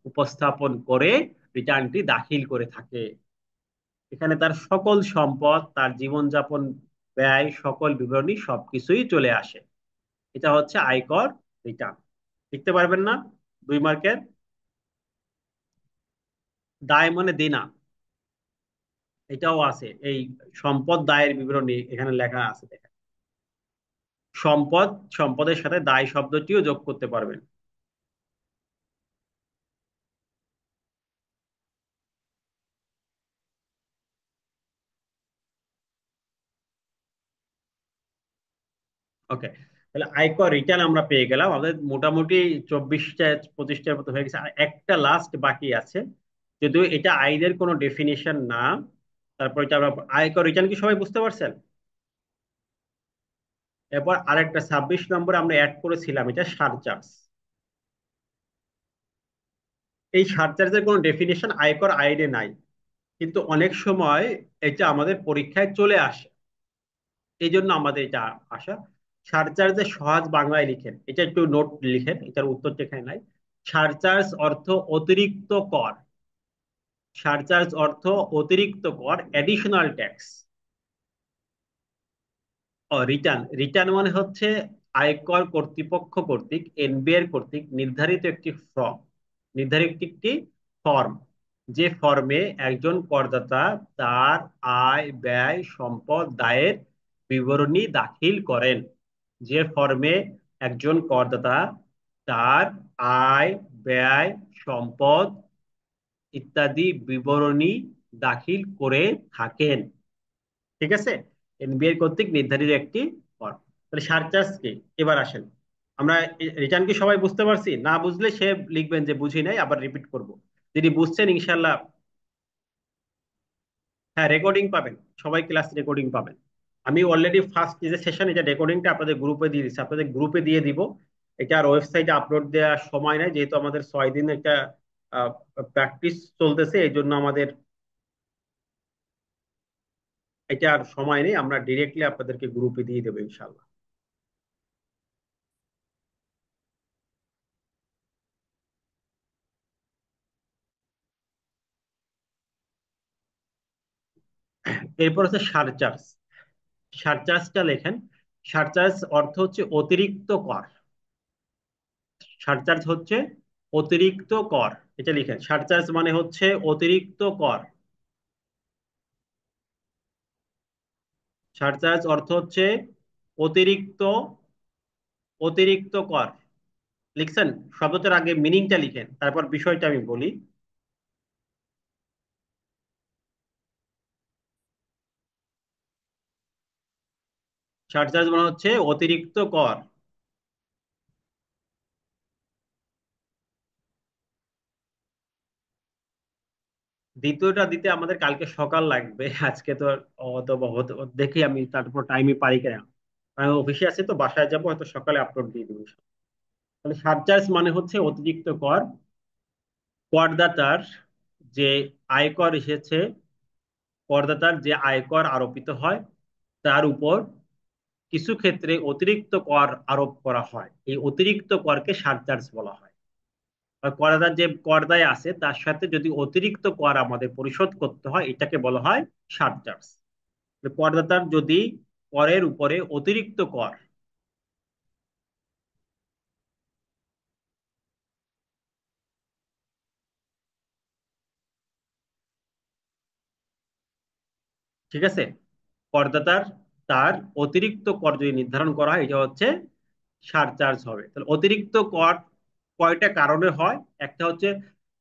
Speaker 1: উপস্থাপন করে রিটার্নটি দাখিল করে থাকে। এখানে তার সকল সম্পদ, তার জীবনযাপন, ব্যয়, সকল বিবরণী সবকিছুই চলে আসে। এটা হচ্ছে আয়কর রিটার্ন। লিখতে পারবেন না? 2 মার্কের। দায় মানে দেনা, এটাও আছে। এই সম্পদ দায়ের বিবরণী এখানে লেখা আছে, দেখেন। সম্পদ, সম্পদের সাথে দায় শব্দটিও যোগ করতে পারবেন। ওকে, তাহলে আয়কর রিটার্ন আমরা পেয়ে গেলাম। আমাদের মোটামুটি 24টা 25টার মতো হয়ে গেছে, আর একটা লাস্ট বাকি আছে, যদিও এটা আইনের কোনো ডেফিনিশন না। তারপর এটা আমরা, আয়কর রিটার্ন কি সবাই বুঝতে পারছেন? এরপর আরেকটা 26 নম্বরে আমরা অ্যাড করেছিলাম, এটা সারচার্জ। এই সারচার্জের কোনো ডেফিনেশন আয়কর আইনে নাই, কিন্তু অনেক সময় এটা আমাদের পরীক্ষায় চলে আসে, এই জন্য আমাদের এটা আসা। সারচার্জের সহজ বাংলায় লিখেন, এটা একটু নোট লিখেন, এটার উত্তর এখানে নাই। সারচার্জ অর্থ অতিরিক্ত কর। সারচার্জ অর্থ অতিরিক্ত কর, অ্যাডিশনাল ট্যাক্স। ও রিটার্ন, রিটার্ন মানে হচ্ছে আয়কর কর্তৃপক্ষ কর্তৃক, এনবিআর কর্তৃক নির্ধারিত একটি ফর্ম, নির্ধারিত একটি ফর্ম, যে ফর্মে একজন করদাতা তার আয়, ব্যয়, সম্পদ দায়ের বিবরণী দাখিল করেন। যে ফর্মে একজন করদাতা তার আয়, ব্যয়, সম্পদ ইত্যাদি বিবরণী দাখিল করে থাকেন। ঠিক আছে? এনবিআর কর্তৃক নির্ধারিত একটি ফর্ম। তাহলে সারচার্জ কি? এবার আসেন, আমরা রিটার্ন কি সবাই বুঝতে পারছি? না বুঝলে সে লিখবেন যে বুঝি নাই, আবার রিপিট করব। যদি বুঝছেন ইনশাল্লাহ। হ্যাঁ, রেকর্ডিং পাবেন, সবাই ক্লাস রেকর্ডিং পাবেন। আমি অলরেডি ফার্স্ট যে সেশন, এটা রেকর্ডিংটা আপনাদের গ্রুপে দিয়ে দিচ্ছি, আপনাদের গ্রুপে দিয়ে দিব। এটা আর ওয়েবসাইটে আপলোড দেওয়ার সময় নাই, যেহেতু আমাদের 6 দিন একটা প্র্যাকটিস চলতেছে, এই জন্য আমাদের এটা আর সময় নেই। আমরা ডিরেক্টলি আপনাদেরকে গ্রুপে দিয়ে দেবো ইনশাল্লাহ। এরপর হচ্ছে সারচার্জ। সারচার্জটা লেখেন। সারচার্জ অর্থ হচ্ছে অতিরিক্ত কর। সারচার্জ হচ্ছে অতিরিক্ত কর, এটা লিখেন। সারচার্জ মানে হচ্ছে অতিরিক্ত কর। সারচার্জ অর্থ হচ্ছে অতিরিক্ত, অতিরিক্ত কর। লিখছেন? শব্দটার আগে মিনিংটা লিখেন, তারপর বিষয়টা আমি বলি। সারচার্জ মানে হচ্ছে অতিরিক্ত কর। দ্বিতীয়টা দিতে আমাদের কালকে সকাল লাগবে, আজকে তো অত দেখি আমি তারপর টাইমে পারি কিনা। আমি অফিসে আছি তো, বাসায় যাবো, হয়তো সকালে আপলোড দিয়ে দিব। তাহলে সারচার্জ মানে হচ্ছে অতিরিক্ত কর। করদাতার যে আয়কর এসেছে, করদাতার যে আয়কর আরোপিত হয়, তার উপর কিছু ক্ষেত্রে অতিরিক্ত কর আরোপ করা হয়, এই অতিরিক্ত করকে সারচার্জ বলা হয়। আর করদাতার যে করদায় আছে তার সাথে যদি অতিরিক্ত কর আমাদের পরিশোধ করতে হয়, এটাকে বলা হয় সারচার্জ। করদাতার যদি করের উপরে অতিরিক্ত কর ঠিক আছে? করদাতার তার অতিরিক্ত কর যদি নির্ধারণ করা হয়, এটা হচ্ছে সারচার্জ হবে। তাহলে অতিরিক্ত কর কয়টা কারণে হয়? একটা হচ্ছে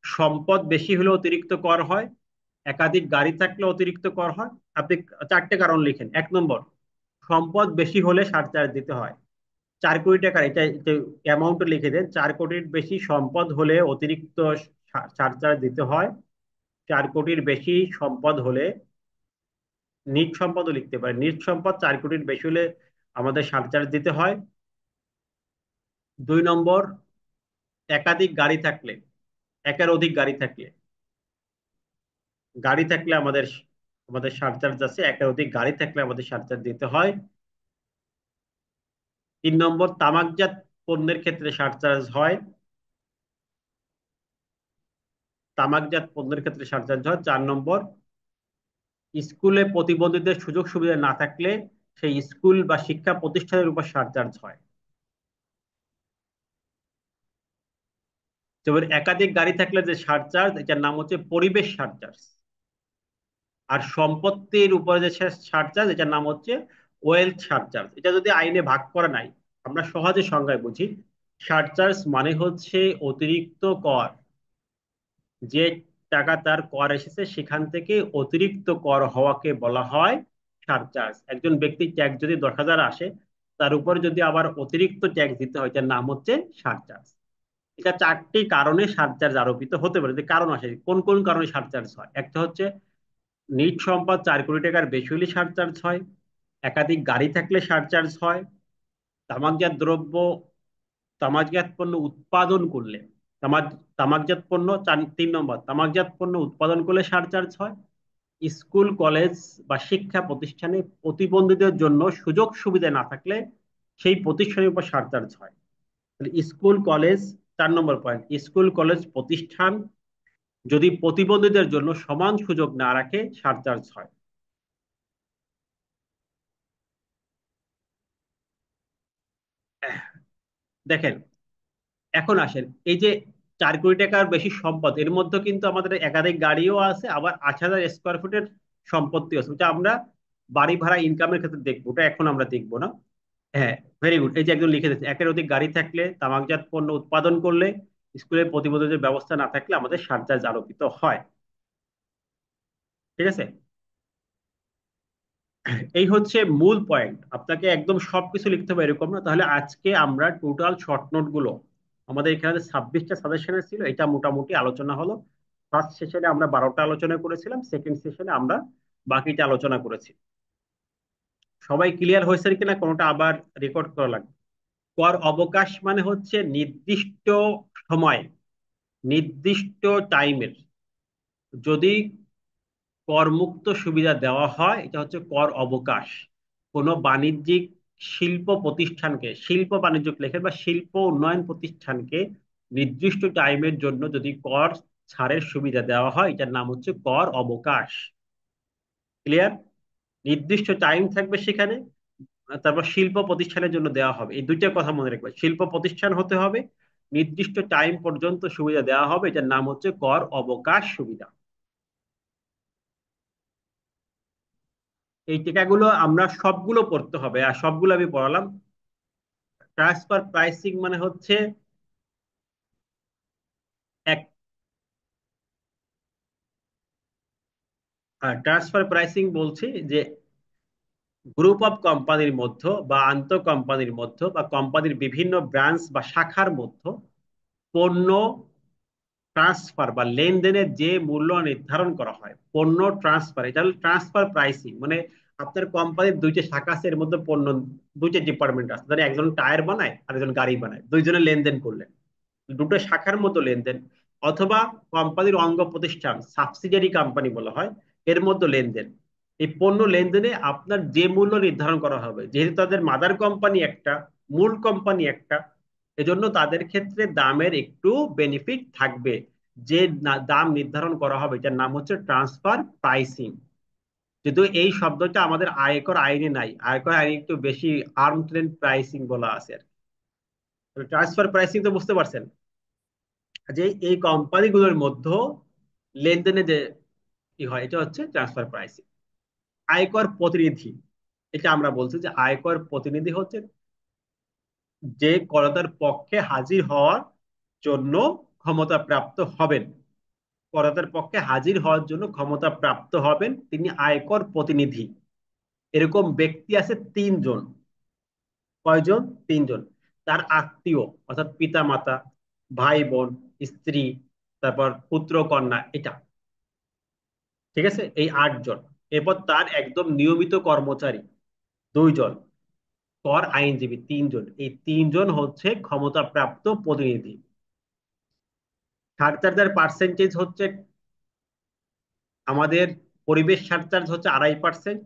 Speaker 1: সম্পদ বেশি হলে অতিরিক্ত কর হয়, একাধিক গাড়ি থাকলে অতিরিক্ত কর হয়। আপনি চারটে কারণ লিখেন। 1 নম্বর, সম্পদ বেশি হলে সারচার্জ দিতে হয়। 4 কোটি টাকার এটা অ্যামাউন্ট লিখে দেন, 4 কোটির বেশি সম্পদ হলে অতিরিক্ত সারচার্জ দিতে হয়। 4 কোটির বেশি সম্পদ হলে, নিট সম্পদও লিখতে পারে, নিট সম্পদ 4 কোটির বেশি হলে আমাদের সারচার্জ দিতে হয়। 2 নম্বর, একাধিক গাড়ি থাকলে, একের অধিক গাড়ি থাকলে, গাড়ি থাকলে আমাদের আমাদের সারচার্জ আছে, একের অধিক গাড়ি থাকলে আমাদের সারচার্জ দিতে হয়। 3 নম্বর, তামাকজাত পণ্যের ক্ষেত্রে সারচার্জ হয়, তামাকজাত পণ্যের ক্ষেত্রে সারচার্জ হয়। 4 নম্বর, স্কুলে প্রতিবন্ধীদের সুযোগ সুবিধা না থাকলে সেই স্কুল বা শিক্ষা প্রতিষ্ঠানের উপর সারচার্জ হয়। যেমন একাধিক গাড়ি থাকলে যে সারচার্জ, এটার নাম হচ্ছে পরিবেশ সারচার্জ। আর সম্পত্তির উপরে যে সারচার্জ, এটার নাম হচ্ছে ওয়েলথ সারচার্জ। এটা যদি আইনে ভাগ করা নাই, আমরা সহজে সংজ্ঞায় বুঝি। সারচার্জ মানে হচ্ছে অতিরিক্ত কর, যে টাকা তার কর এসেছে সেখান থেকে অতিরিক্ত কর হওয়াকে বলা হয় সারচার্জ। একজন ব্যক্তির ট্যাক্স যদি 10,000 আসে, তার উপর যদি আবার অতিরিক্ত ট্যাক্স দিতে হয়, তার নাম হচ্ছে সারচার্জ। এটা 4টি কারণে সারচার্জ আরোপিত হতে পারে। যে কারণ আসে, কোন কোন কারণে সারচার্জ হয়? একটা হচ্ছে নিট সম্পদ 4 কোটি টাকার বেশি হলে সারচার্জ হয়, একাধিক গাড়ি থাকলে সারচার্জ হয়, তামাকজাত দ্রব্য, তামাকজাত পণ্য উৎপাদন করলে, তামাক তামাকজাত পণ্য 3 নম্বর, তামাকজাত পণ্য উৎপাদন করলে সারচার্জ হয়, স্কুল কলেজ বা শিক্ষা প্রতিষ্ঠানে প্রতিবন্ধীদের জন্য সুযোগ সুবিধা না থাকলে সেই প্রতিষ্ঠানের উপর সারচার্জ হয়। তাহলে স্কুল কলেজ, 4 নম্বর পয়েন্ট, স্কুল কলেজ প্রতিষ্ঠান যদি প্রতিবন্ধীদের জন্য সমান সুযোগ না রাখে সারচার্জ হয়। দেখেন, এখন আসেন, এই যে 4 কোটি টাকার বেশি সম্পদ, এর মধ্যে কিন্তু আমাদের একাধিক গাড়িও আছে, আবার 8,000 স্কোয়ার ফুটের সম্পত্তি আছে। ওটা আমরা বাড়ি ভাড়া ইনকামের ক্ষেত্রে দেখবো, ওটা এখন আমরা দেখবো না। হ্যাঁ, ভেরি গুড। এই যে একজন লিখে দিচ্ছে, একের অধিক গাড়ি থাকলে, তামাকজাত পণ্য উৎপাদন করলে, স্কুলের প্রতিবন্ধকদের ব্যবস্থা না থাকলে আমাদের সারচার্জ আরোপিত হয়। ঠিক আছে? এই হচ্ছে মূল পয়েন্ট। আপনাকে একদম সবকিছু লিখতে হবে এরকম না। তাহলে আজকে আমরা টোটাল শর্ট নোট গুলো, আমাদের এখানে 26টা সাজেশনের ছিল, এটা মোটামুটি আলোচনা হলো। ফার্স্ট সেশনে আমরা 12টা আলোচনা করেছিলাম, সেকেন্ড সেশনে আমরা বাকিটা আলোচনা করেছি। সবাই ক্লিয়ার হয়েছে কিনা কোনোটা আবার রেকর্ড করা লাগবে? কর অবকাশ মানে হচ্ছে নির্দিষ্ট সময়, নির্দিষ্ট টাইমের যদি করমুক্ত সুবিধা দেওয়া হয়, এটা হচ্ছে কর অবকাশ। কোনো বাণিজ্যিক শিল্প প্রতিষ্ঠানকে, শিল্প বাণিজ্য লেখেন, বা শিল্প উন্নয়ন প্রতিষ্ঠানকে নির্দিষ্ট টাইমের জন্য যদি কর ছাড়ের সুবিধা দেওয়া হয়, এটার নাম হচ্ছে কর অবকাশ। ক্লিয়ার? নির্দিষ্ট টাইম থাকবে সেখানে, তারপর শিল্প প্রতিষ্ঠানের জন্য দেওয়া হবে। এই দুইটা কথা মনে রাখবে, শিল্প প্রতিষ্ঠান হতে হবে, নির্দিষ্ট টাইম পর্যন্ত সুবিধা দেওয়া হবে, এটার নাম হচ্ছে কর অবকাশ সুবিধা। এই টিকাগুলো আমরা সবগুলো পড়তে হবে, আর সবগুলো আমি পড়ালাম। ট্রান্সফার প্রাইসিং মানে হচ্ছে এক, ট্রান্সফার প্রাইসিং বলছি যে গ্রুপ অফ কোম্পানির মধ্যে বা আন্তঃ কোম্পানির মধ্যে বা কোম্পানির বিভিন্ন ব্রাঞ্চ বা শাখার মধ্যে পণ্য ট্রান্সফার বা লেনদেনের যে মূল্য নির্ধারণ করা হয়, পণ্য ট্রান্সফার, এটা হলো ট্রান্সফার প্রাইসিং। মানে আপনার কোম্পানির দুইটা শাখা আছে, এর মধ্যে পণ্য, দুইটা ডিপার্টমেন্ট আছে, ধরেন একজন টায়ার বানায় আর একজন গাড়ি বানায়, দুইজনে লেনদেন করলেন, দুটো শাখার মতো লেনদেন। অথবা কোম্পানির অঙ্গ প্রতিষ্ঠান, সাবসিডিয়ারি কোম্পানি বলা হয়, এর মধ্যে লেনদেন। এই পণ্য লেনদেনে আপনার যে মূল্য নির্ধারণ করা হবে, যেহেতু তাদের মাদার কোম্পানি একটা, মূল কোম্পানি একটা, এজন্য তাদের ক্ষেত্রে দামের একটু বেনিফিট থাকবে। যে দাম নির্ধারণ করা হবে, এটার নাম হচ্ছে ট্রান্সফার প্রাইসিং। যদিও এই শব্দটা আমাদের আয়কর আইনে নাই, আয়কর আইনে একটু বেশি আর্মস লেন্থ প্রাইসিং বলা আছে আর কি। ট্রান্সফার প্রাইসিং তো বুঝতে পারছেন, যে এই কোম্পানিগুলোর মধ্যে লেনদেনে যে কি হয়, এটা হচ্ছে ট্রান্সফার প্রাইসিং। আয়কর প্রতিনিধি, এটা আমরা বলছি যে আয়কর প্রতিনিধি হচ্ছে যে করদাতার পক্ষে হাজির হওয়ার জন্য ক্ষমতাপ্রাপ্ত হবেন। করদাতার পক্ষে হাজির হওয়ার জন্য ক্ষমতাপ্রাপ্ত হবেন, তিনি আয়কর প্রতিনিধি। এরকম ব্যক্তি আছে তিনজন। কয়জন? তিনজন। তার আত্মীয়, অর্থাৎ পিতা মাতা, ভাই বোন, স্ত্রী, তারপর পুত্র কন্যা, এটা। ঠিক আছে, এই 8 জন। এরপর তার একদম নিয়মিত কর্মচারী 2 জন, কর আইনজীবী 3 জন। এই 3 জন হচ্ছে ক্ষমতাপ্রাপ্ত প্রতিনিধি। সারচার্জের পার্সেন্টেজ হচ্ছে আমাদের পরিবেশ সারচার্জ হচ্ছে 2.5%,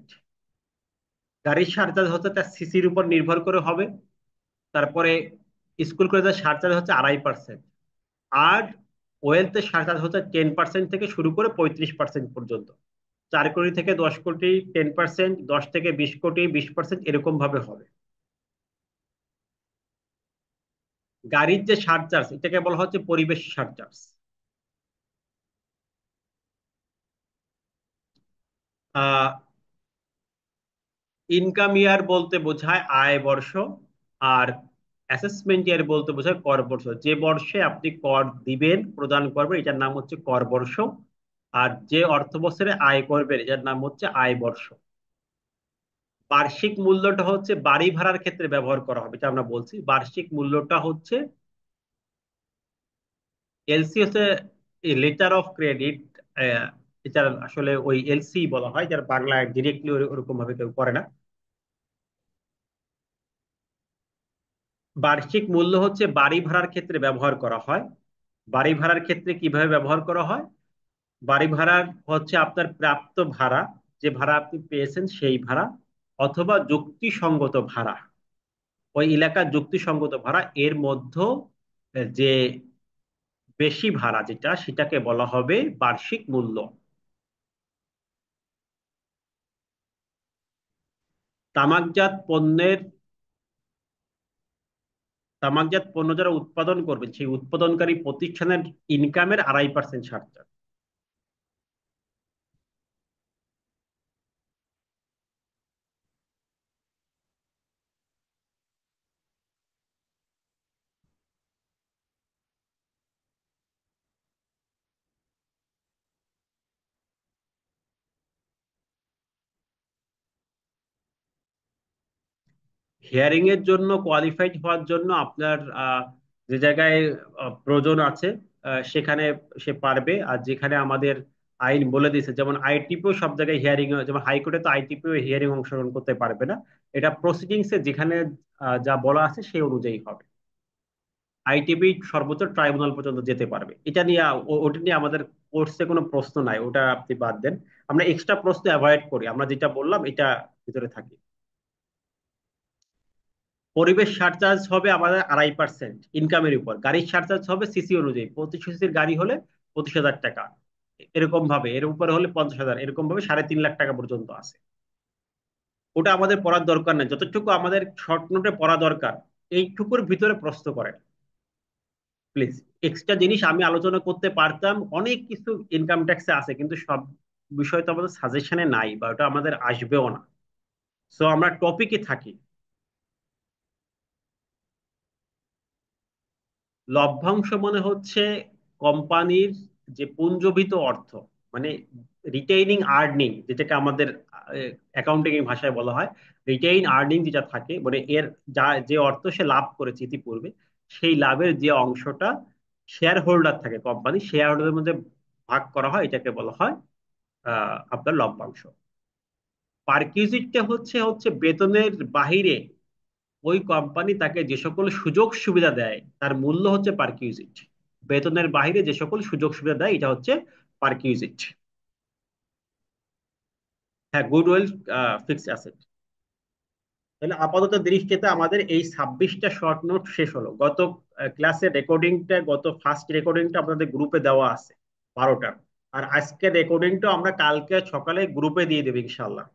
Speaker 1: গাড়ির সারচার্জ হচ্ছে তার সিসির উপর নির্ভর করে হবে, তারপরে স্কুল কলেজের সারচার্জ হচ্ছে 2.5%, আর ওয়েলথের সারচার্জ হচ্ছে 10% থেকে শুরু করে 35% পর্যন্ত। 4 কোটি থেকে 10 কোটি 10%, 10 থেকে 20 কোটি 20%, এরকম ভাবে হবে। গাড়ির যে সারচার্জ, এটাকে বলা হচ্ছে পরিবেশ সারচার্জ। আহ ইনকাম ইয়ার বলতে বোঝায় আয় বর্ষ, আর অ্যাসেসমেন্ট ইয়ার বলতে বোঝায় কর বর্ষ। যে বর্ষে আপনি কর দিবেন, প্রদান করবেন, এটার নাম হচ্ছে কর বর্ষ। আর যে অর্থ বছরে আয় করবেন, এটার নাম হচ্ছে আয় বর্ষ। বার্ষিক মূল্যটা হচ্ছে বাড়ি ভাড়ার ক্ষেত্রে ব্যবহার করা হবে, এটা আমরা বলছি। বার্ষিক মূল্যটা হচ্ছে, এলসি হচ্ছে লেটার অফ ক্রেডিট। এটা আসলে ওই এলসি বলা হয়, যার বাংলায় ডিরেক্টলি ওরকম ভাবে কেউ করে না। বার্ষিক মূল্য হচ্ছে বাড়ি ভাড়ার ক্ষেত্রে ব্যবহার করা হয়। বাড়ি ভাড়ার ক্ষেত্রে কিভাবে ব্যবহার করা হয়? বাড়ি ভাড়ার হচ্ছে আপনার প্রাপ্ত ভাড়া, যে ভাড়া আপনি পেয়েছেন সেই ভাড়া, অথবা যুক্তিসঙ্গত ভাড়া, ওই এলাকার যুক্তিসঙ্গত ভাড়া, এর মধ্যে যে বেশি ভাড়া যেটা, সেটাকে বলা হবে বার্ষিক মূল্য। তামাকজাত পণ্যের তামাকজাত পণ্য যারা উৎপাদন করবেন, সেই উৎপাদনকারী প্রতিষ্ঠানের ইনকামের 2.5% ছাড়। হিয়ারিং এর জন্য কোয়ালিফাইড হওয়ার জন্য আপনার যে জায়গায় প্রয়োজন আছে, সেখানে সে পারবে। আর যেখানে আমাদের আইন বলে দিয়েছে, যেমন আইটিপিও সব জায়গায় হিয়ারিং, যেমন হাইকোর্টে তো আইটিপিও হিয়ারিং অংশগ্রহণ করতে পারবে না। এটা প্রসিডিংস এ যেখানে যা বলা আছে সেই অনুযায়ী হবে। আইটিপি সর্বোচ্চ ট্রাইব্যুনাল পর্যন্ত যেতে পারবে। এটা নিয়ে ওটা নিয়ে আমাদের কোর্সে কোনো প্রশ্ন নাই, ওটা আপনি বাদ দেন। আমরা এক্সট্রা প্রশ্ন অ্যাভয়েড করি, আমরা যেটা বললাম এটা ভিতরে থাকি। পরিবেশ সারচার্জ হবে আমাদের 2.5% ইনকামের উপর। গাড়ির সারচার্জ হবে সিসি অনুযায়ী, 25 সিসির গাড়ি হলে 25,000 টাকা, এরকম ভাবে। এর উপরে হলে 50,000, এরকম ভাবে 3.5 লাখ টাকা পর্যন্ত আছে। ওটা আমাদের পড়ার দরকার নেই, যতটুকু আমাদের শর্ট নোটে পড়া দরকার এইটুকুর ভিতরে প্রশ্ন করেন প্লিজ। এক্সট্রা জিনিস আমি আলোচনা করতে পারতাম, অনেক কিছু ইনকাম ট্যাক্সে আছে, কিন্তু সব বিষয় তো আমাদের সাজেশনে নাই, বা ওটা আমাদের আসবেও না। সো আমরা টপিকে থাকি। লভ্যাংশ মানে হচ্ছে কোম্পানির যে পুঞ্জীভূত অর্থ, মানে রিটেইনিং আর্নিং, যেটাকে আমাদের অ্যাকাউন্টিং এর ভাষায় বলা হয়। রিটেইন আর্নিং যেটা থাকে, মানে এর যা যে অর্থ সে লাভ করেছে ইতিপূর্বে, সেই লাভের যে অংশটা শেয়ার হোল্ডার থাকে, কোম্পানি শেয়ার হোল্ডারের মধ্যে ভাগ করা হয়, এটাকে বলা হয় আপনার লভ্যাংশ। পারকিউজিটটা হচ্ছে হচ্ছে বেতনের বাহিরে ওই কোম্পানি তাকে যে সকল সুযোগ সুবিধা দেয়, তার মূল্য হচ্ছে পারকিউজিট। বেতনের বাইরে যে সকল সুযোগ সুবিধা দেয়, এটা হচ্ছে পারকিউজিট। হ্যাঁ, গুডউইল ফিক্সড অ্যাসেট। তাহলে আপাতত দৃষ্টিতে আমাদের এই 26টা শর্ট নোট শেষ হলো। গত ক্লাসের রেকর্ডিংটা, গত ফার্স্ট রেকর্ডিংটা আপনাদের গ্রুপে দেওয়া আছে 12টার। আর আজকের রেকর্ডিংটা আমরা কালকে সকালে গ্রুপে দিয়ে দেবো ইনশাল্লাহ।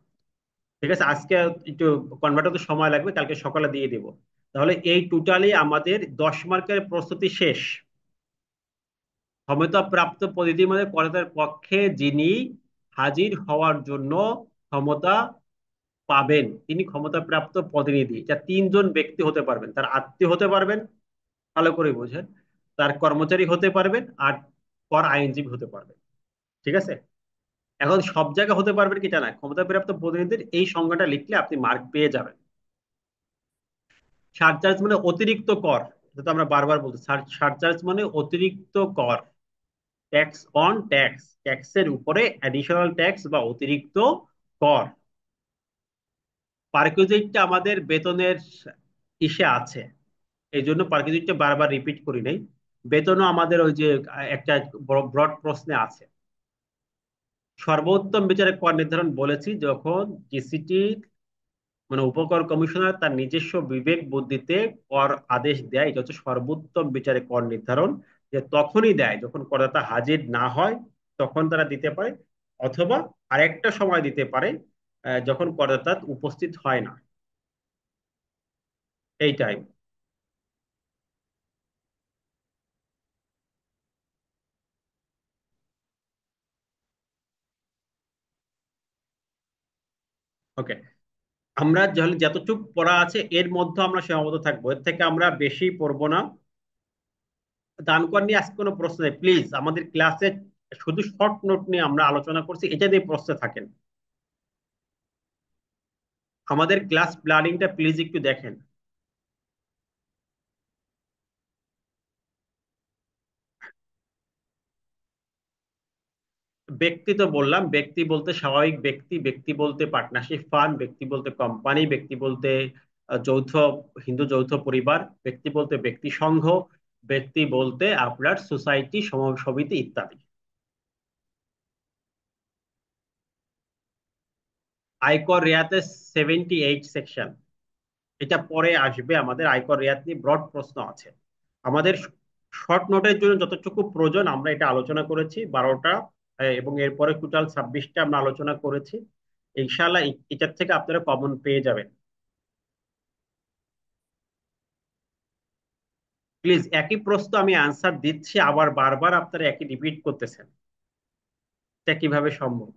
Speaker 1: ঠিক আছে, আজকে একটু কনভার্ট হতে সময় লাগবে, কালকে সকালে দিয়ে দেবো। তাহলে এই টোটালি আমাদের 10 মার্কের প্রস্তুতি শেষ। ক্ষমতাপ্রাপ্ত প্রতিনিধি মানে কর্তার পক্ষে যিনি হাজির হওয়ার জন্য ক্ষমতা পাবেন, তিনি ক্ষমতাপ্রাপ্ত প্রতিনিধি। যা তিনজন ব্যক্তি হতে পারবেন, তার আত্মীয় হতে পারবেন, ভালো করে বোঝেন, তার কর্মচারী হতে পারবেন, আর আইনজীবী হতে পারবেন। ঠিক আছে? এখন সব জায়গায় হতে পারবেন কি না, ক্ষমতাপ্রাপ্ত প্রতিনিধির এই সংজ্ঞাটা লিখলে আপনি মার্ক পেয়ে যাবেন। সারচার্জ মানে অতিরিক্ত কর, এটা তো আমরা বারবার বলছি, সারচার্জ মানে অতিরিক্ত কর। ট্যাক্স অন ট্যাক্স, ট্যাক্সের উপরে অ্যাডিশনাল ট্যাক্স বা অতিরিক্ত কর। পারকুইজিটটা আমাদের বেতনের ইসে আছে, এই জন্য পারকুইজিটটা বারবার রিপিট করি নাই। বেতনও আমাদের ওই যে একটা ব্রড প্রশ্নে আছে। সর্বোত্তম বিচারে কর নির্ধারণ বলেছি যখন জিসিটি মানে উপকর কমিশনার তার নিজস্ব বিবেক বুদ্ধিতে কর আদেশ দেয়, এটা হচ্ছে সর্বোত্তম বিচারে কর নির্ধারণ। যে তখনই দেয় যখন করদাতা হাজির না হয়, তখন তারা দিতে পারে, অথবা আরেকটা সময় দিতে পারে, যখন করদাতা উপস্থিত হয় না, এই টাইম। ওকে, আমরা যতটুকু পড়া আছে এর মধ্যে আমরা সীমাবদ্ধ থাকবো, এর থেকে আমরা বেশি পড়বো না। দান কর নিয়ে আজকে কোনো প্রশ্ন নেই প্লিজ, আমাদের ক্লাসে শুধু শর্ট নোট নিয়ে আমরা আলোচনা করছি, এটা দিয়ে প্রশ্নে থাকেন। আমাদের ক্লাস প্ল্যানিংটা প্লিজ একটু দেখেন। ব্যক্তি তো বললাম, ব্যক্তি বলতে স্বাভাবিক ব্যক্তি, ব্যক্তি বলতে পার্টনারশিপ ফান্ড, ব্যক্তি বলতে কোম্পানি, ব্যক্তি বলতে যৌথ হিন্দু যৌথ পরিবার, ব্যক্তি বলতে ব্যক্তি সংঘ, ব্যক্তি বলতে আপনার সোসাইটি সমিতি ইত্যাদি। আয়কর রেয়াতের 78 সেকশন, এটা পরে আসবে, আমাদের আয়কর রেয়াত নিয়ে ব্রড প্রশ্ন আছে। আমাদের শর্ট নোটের জন্য যতটুকু প্রয়োজন আমরা এটা আলোচনা করেছি 12টা, এবং এরপরে টোটাল 26টা আমরা আলোচনা করেছি। ইনশাআল্লাহ এটার থেকে আপনারা কমন পেয়ে যাবেন। প্লিজ, একই প্রশ্ন আমি আনসার দিচ্ছি, আবার বারবার আপনারা একই রিপিট করতেছেন, এটা কিভাবে সম্ভব?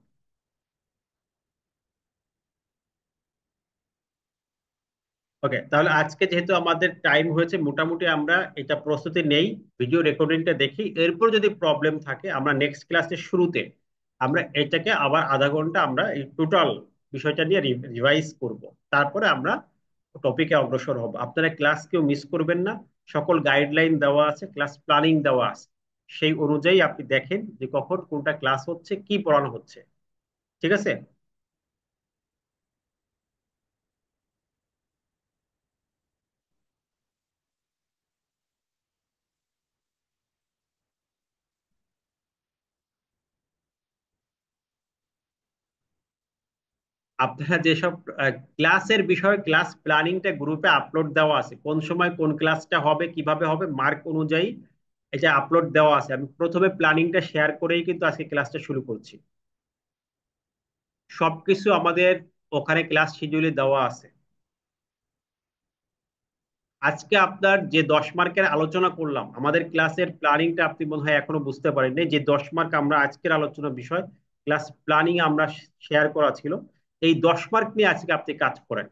Speaker 1: ওকে, তাহলে আজকে যেহেতু আমাদের টাইম হয়েছে, মোটামুটি আমরা এটা প্রস্তুতি নেই, ভিডিও রেকর্ডিংটা দেখি, এরপর যদি প্রবলেম থাকে আমরা নেক্সট ক্লাসের শুরুতে আমরা এটাকে আবার আধা ঘন্টা আমরা এই টোটাল বিষয়টা নিয়ে রিভাইজ করব। তারপরে আমরা টপিকে অগ্রসর হব। আপনারা ক্লাস কেউ মিস করবেন না, সকল গাইডলাইন দেওয়া আছে, ক্লাস প্ল্যানিং দেওয়া আছে, সেই অনুযায়ী আপনি দেখেন যে কখন কোনটা ক্লাস হচ্ছে, কি পড়ানো হচ্ছে। ঠিক আছে? আপনারা যেসব ক্লাসের বিষয়, ক্লাস প্ল্যানিংটা গ্রুপে আপলোড দেওয়া আছে, কোন সময় কোন ক্লাসটা হবে, কিভাবে হবে, মার্ক অনুযায়ী এটা আপলোড দেওয়া আছে। আমি প্রথমে প্ল্যানিংটা শেয়ার করেই কিন্তু আজকে ক্লাসটা শুরু করছি। সবকিছু আমাদের ওখানে ক্লাস শিডিউলে দেওয়া আছে। আজকে আপনার যে 10 মার্কের আলোচনা করলাম, আমাদের ক্লাসের প্ল্যানিংটা আপনি মনে হয় এখনো বুঝতে পারেননি, যে 10 মার্ক আমরা আজকের আলোচনা বিষয় ক্লাস প্ল্যানিং আমরা শেয়ার করা ছিল, এই 10 মার্ক নিয়ে আজকে আপনি কাজ করেন।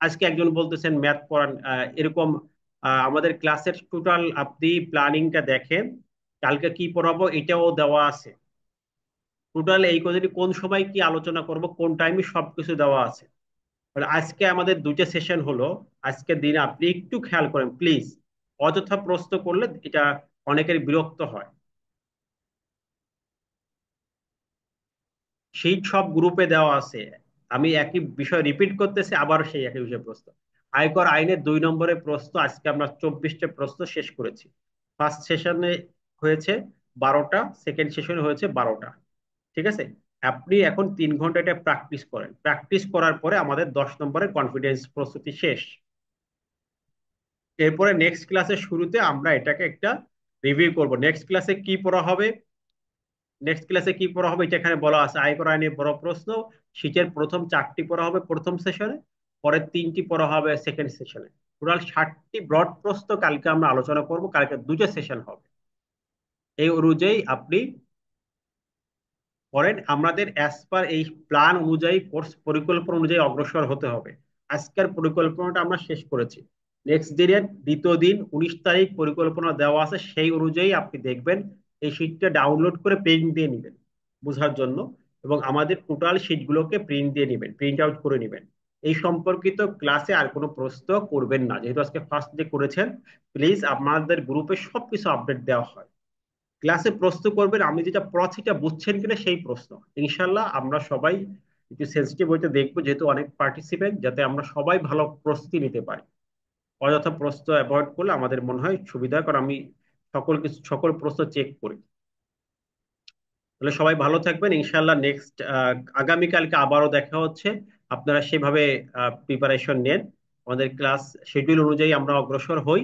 Speaker 1: আজকে একজন বলতেছেন ম্যাথ পড়ান, এরকম আমাদের ক্লাসের টোটাল আপনি প্ল্যানিংটা দেখেন, কালকে কি পড়াবো এটাও দেওয়া আছে। টোটাল এই কদিন কোন সময় কি আলোচনা করব, কোন টাইমে সবকিছু দেওয়া আছে। তাহলে আজকে আমাদের দুইটা সেশন হলো, আজকের দিনে আপনি একটু খেয়াল করেন প্লিজ। অযথা প্রশ্ন করলে এটা অনেকের বিরক্ত হয়। সেই সব গ্রুপে দেওয়া আছে, আমি একই বিষয় রিপিট করতেছি, আবার সেই একই বিষয় প্রশ্ন। আয়কর আইনের 2 নম্বরের প্রশ্ন আজকে আমরা 24টা প্রশ্ন শেষ করেছি। ফার্স্ট সেশনে হয়েছে 12টা, সেকেন্ড সেশনে হয়েছে 12টা। ঠিক আছে? আপনি এখন 3 ঘন্টা এটা প্র্যাকটিস করেন, প্র্যাকটিস করার পরে আমাদের 10 নম্বরের কনফিডেন্স প্রস্তুতি শেষ। এরপরে নেক্সট ক্লাসের শুরুতে আমরা এটাকে একটা রিভিউ করব, নেক্সট ক্লাসে কি পড়া হবে। নেক্সট ক্লাসে কি পড়া হবে এটা এখানে বলা আছে, আয়কর আইনের বড় প্রশ্ন, শীটের প্রথম 4টি পড়া হবে প্রথম সেশনে, পরের 3টি পড়া হবে সেকেন্ড সেশনে। টোটাল 60টি ব্রড প্রশ্ন কালকে আমরা আলোচনা করব, কালকে দুটো সেশন হবে। এই অনুযায়ী আপনি করেন। আমাদের অ্যাজ পার এই প্ল্যান অনুযায়ী, কোর্স পরিকল্পনা অনুযায়ী অগ্রসর হতে হবে। আজকের পরিকল্পনাটা আমরা শেষ করেছি। নেক্সট দিনের দ্বিতীয় দিন 19 তারিখ পরিকল্পনা দেওয়া আছে, সেই অনুযায়ী আপনি দেখবেন এই শিটটা ডাউনলোড করে প্রিন্ট দিয়ে নেবেন বোঝার জন্য, এবং আমাদের টোটাল শিটগুলোকে প্রিন্ট দিয়ে নেবেন, প্রিন্ট আউট করে নেবেন। এই সম্পর্কিত ক্লাসে আর কোনো প্রশ্ন করবেন না, যেহেতু আজকে ফার্স্ট ডে করেছেন। প্লিজ আমাদের গ্রুপে সবকিছু আপডেট দেওয়া হয়। ক্লাসে প্রশ্ন করবেন, আমি যেটা পড়াচ্ছি এটা বুঝছেন কিনা সেই প্রশ্ন। ইনশাল্লাহ আমরা সবাই একটু সেন্সিটিভ হইতে দেখবো, যেহেতু অনেক পার্টিসিপেন্ট, যাতে আমরা সবাই ভালো প্রস্তুতি নিতে পারি। অযথা প্রশ্ন অ্যাভয়েড করলে আমাদের মনে হয় সুবিধা হয়, কারণ আমি সকল প্রশ্ন চেক করি। তাহলে সবাই ভালো থাকবেন ইনশাল্লাহ। নেক্সট আগামীকালকে আবারও দেখা হচ্ছে। আপনারা সেভাবে প্রিপারেশন নেন, আমাদের ক্লাস শিডিউল অনুযায়ী আমরা অগ্রসর হই।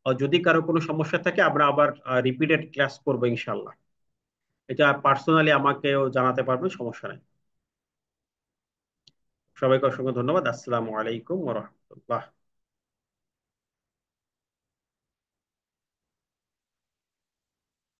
Speaker 1: আর যদি কারো কোনো সমস্যা থাকে আমরা আবার রিপিটেড ক্লাস করবো ইনশাল্লাহ। এটা পার্সোনালি আমাকেও জানাতে পারবেন, সমস্যা নেই। সবাইকে অসংখ্য ধন্যবাদ। আসসালামু আলাইকুম ওয়া রাহমাতুল্লাহ।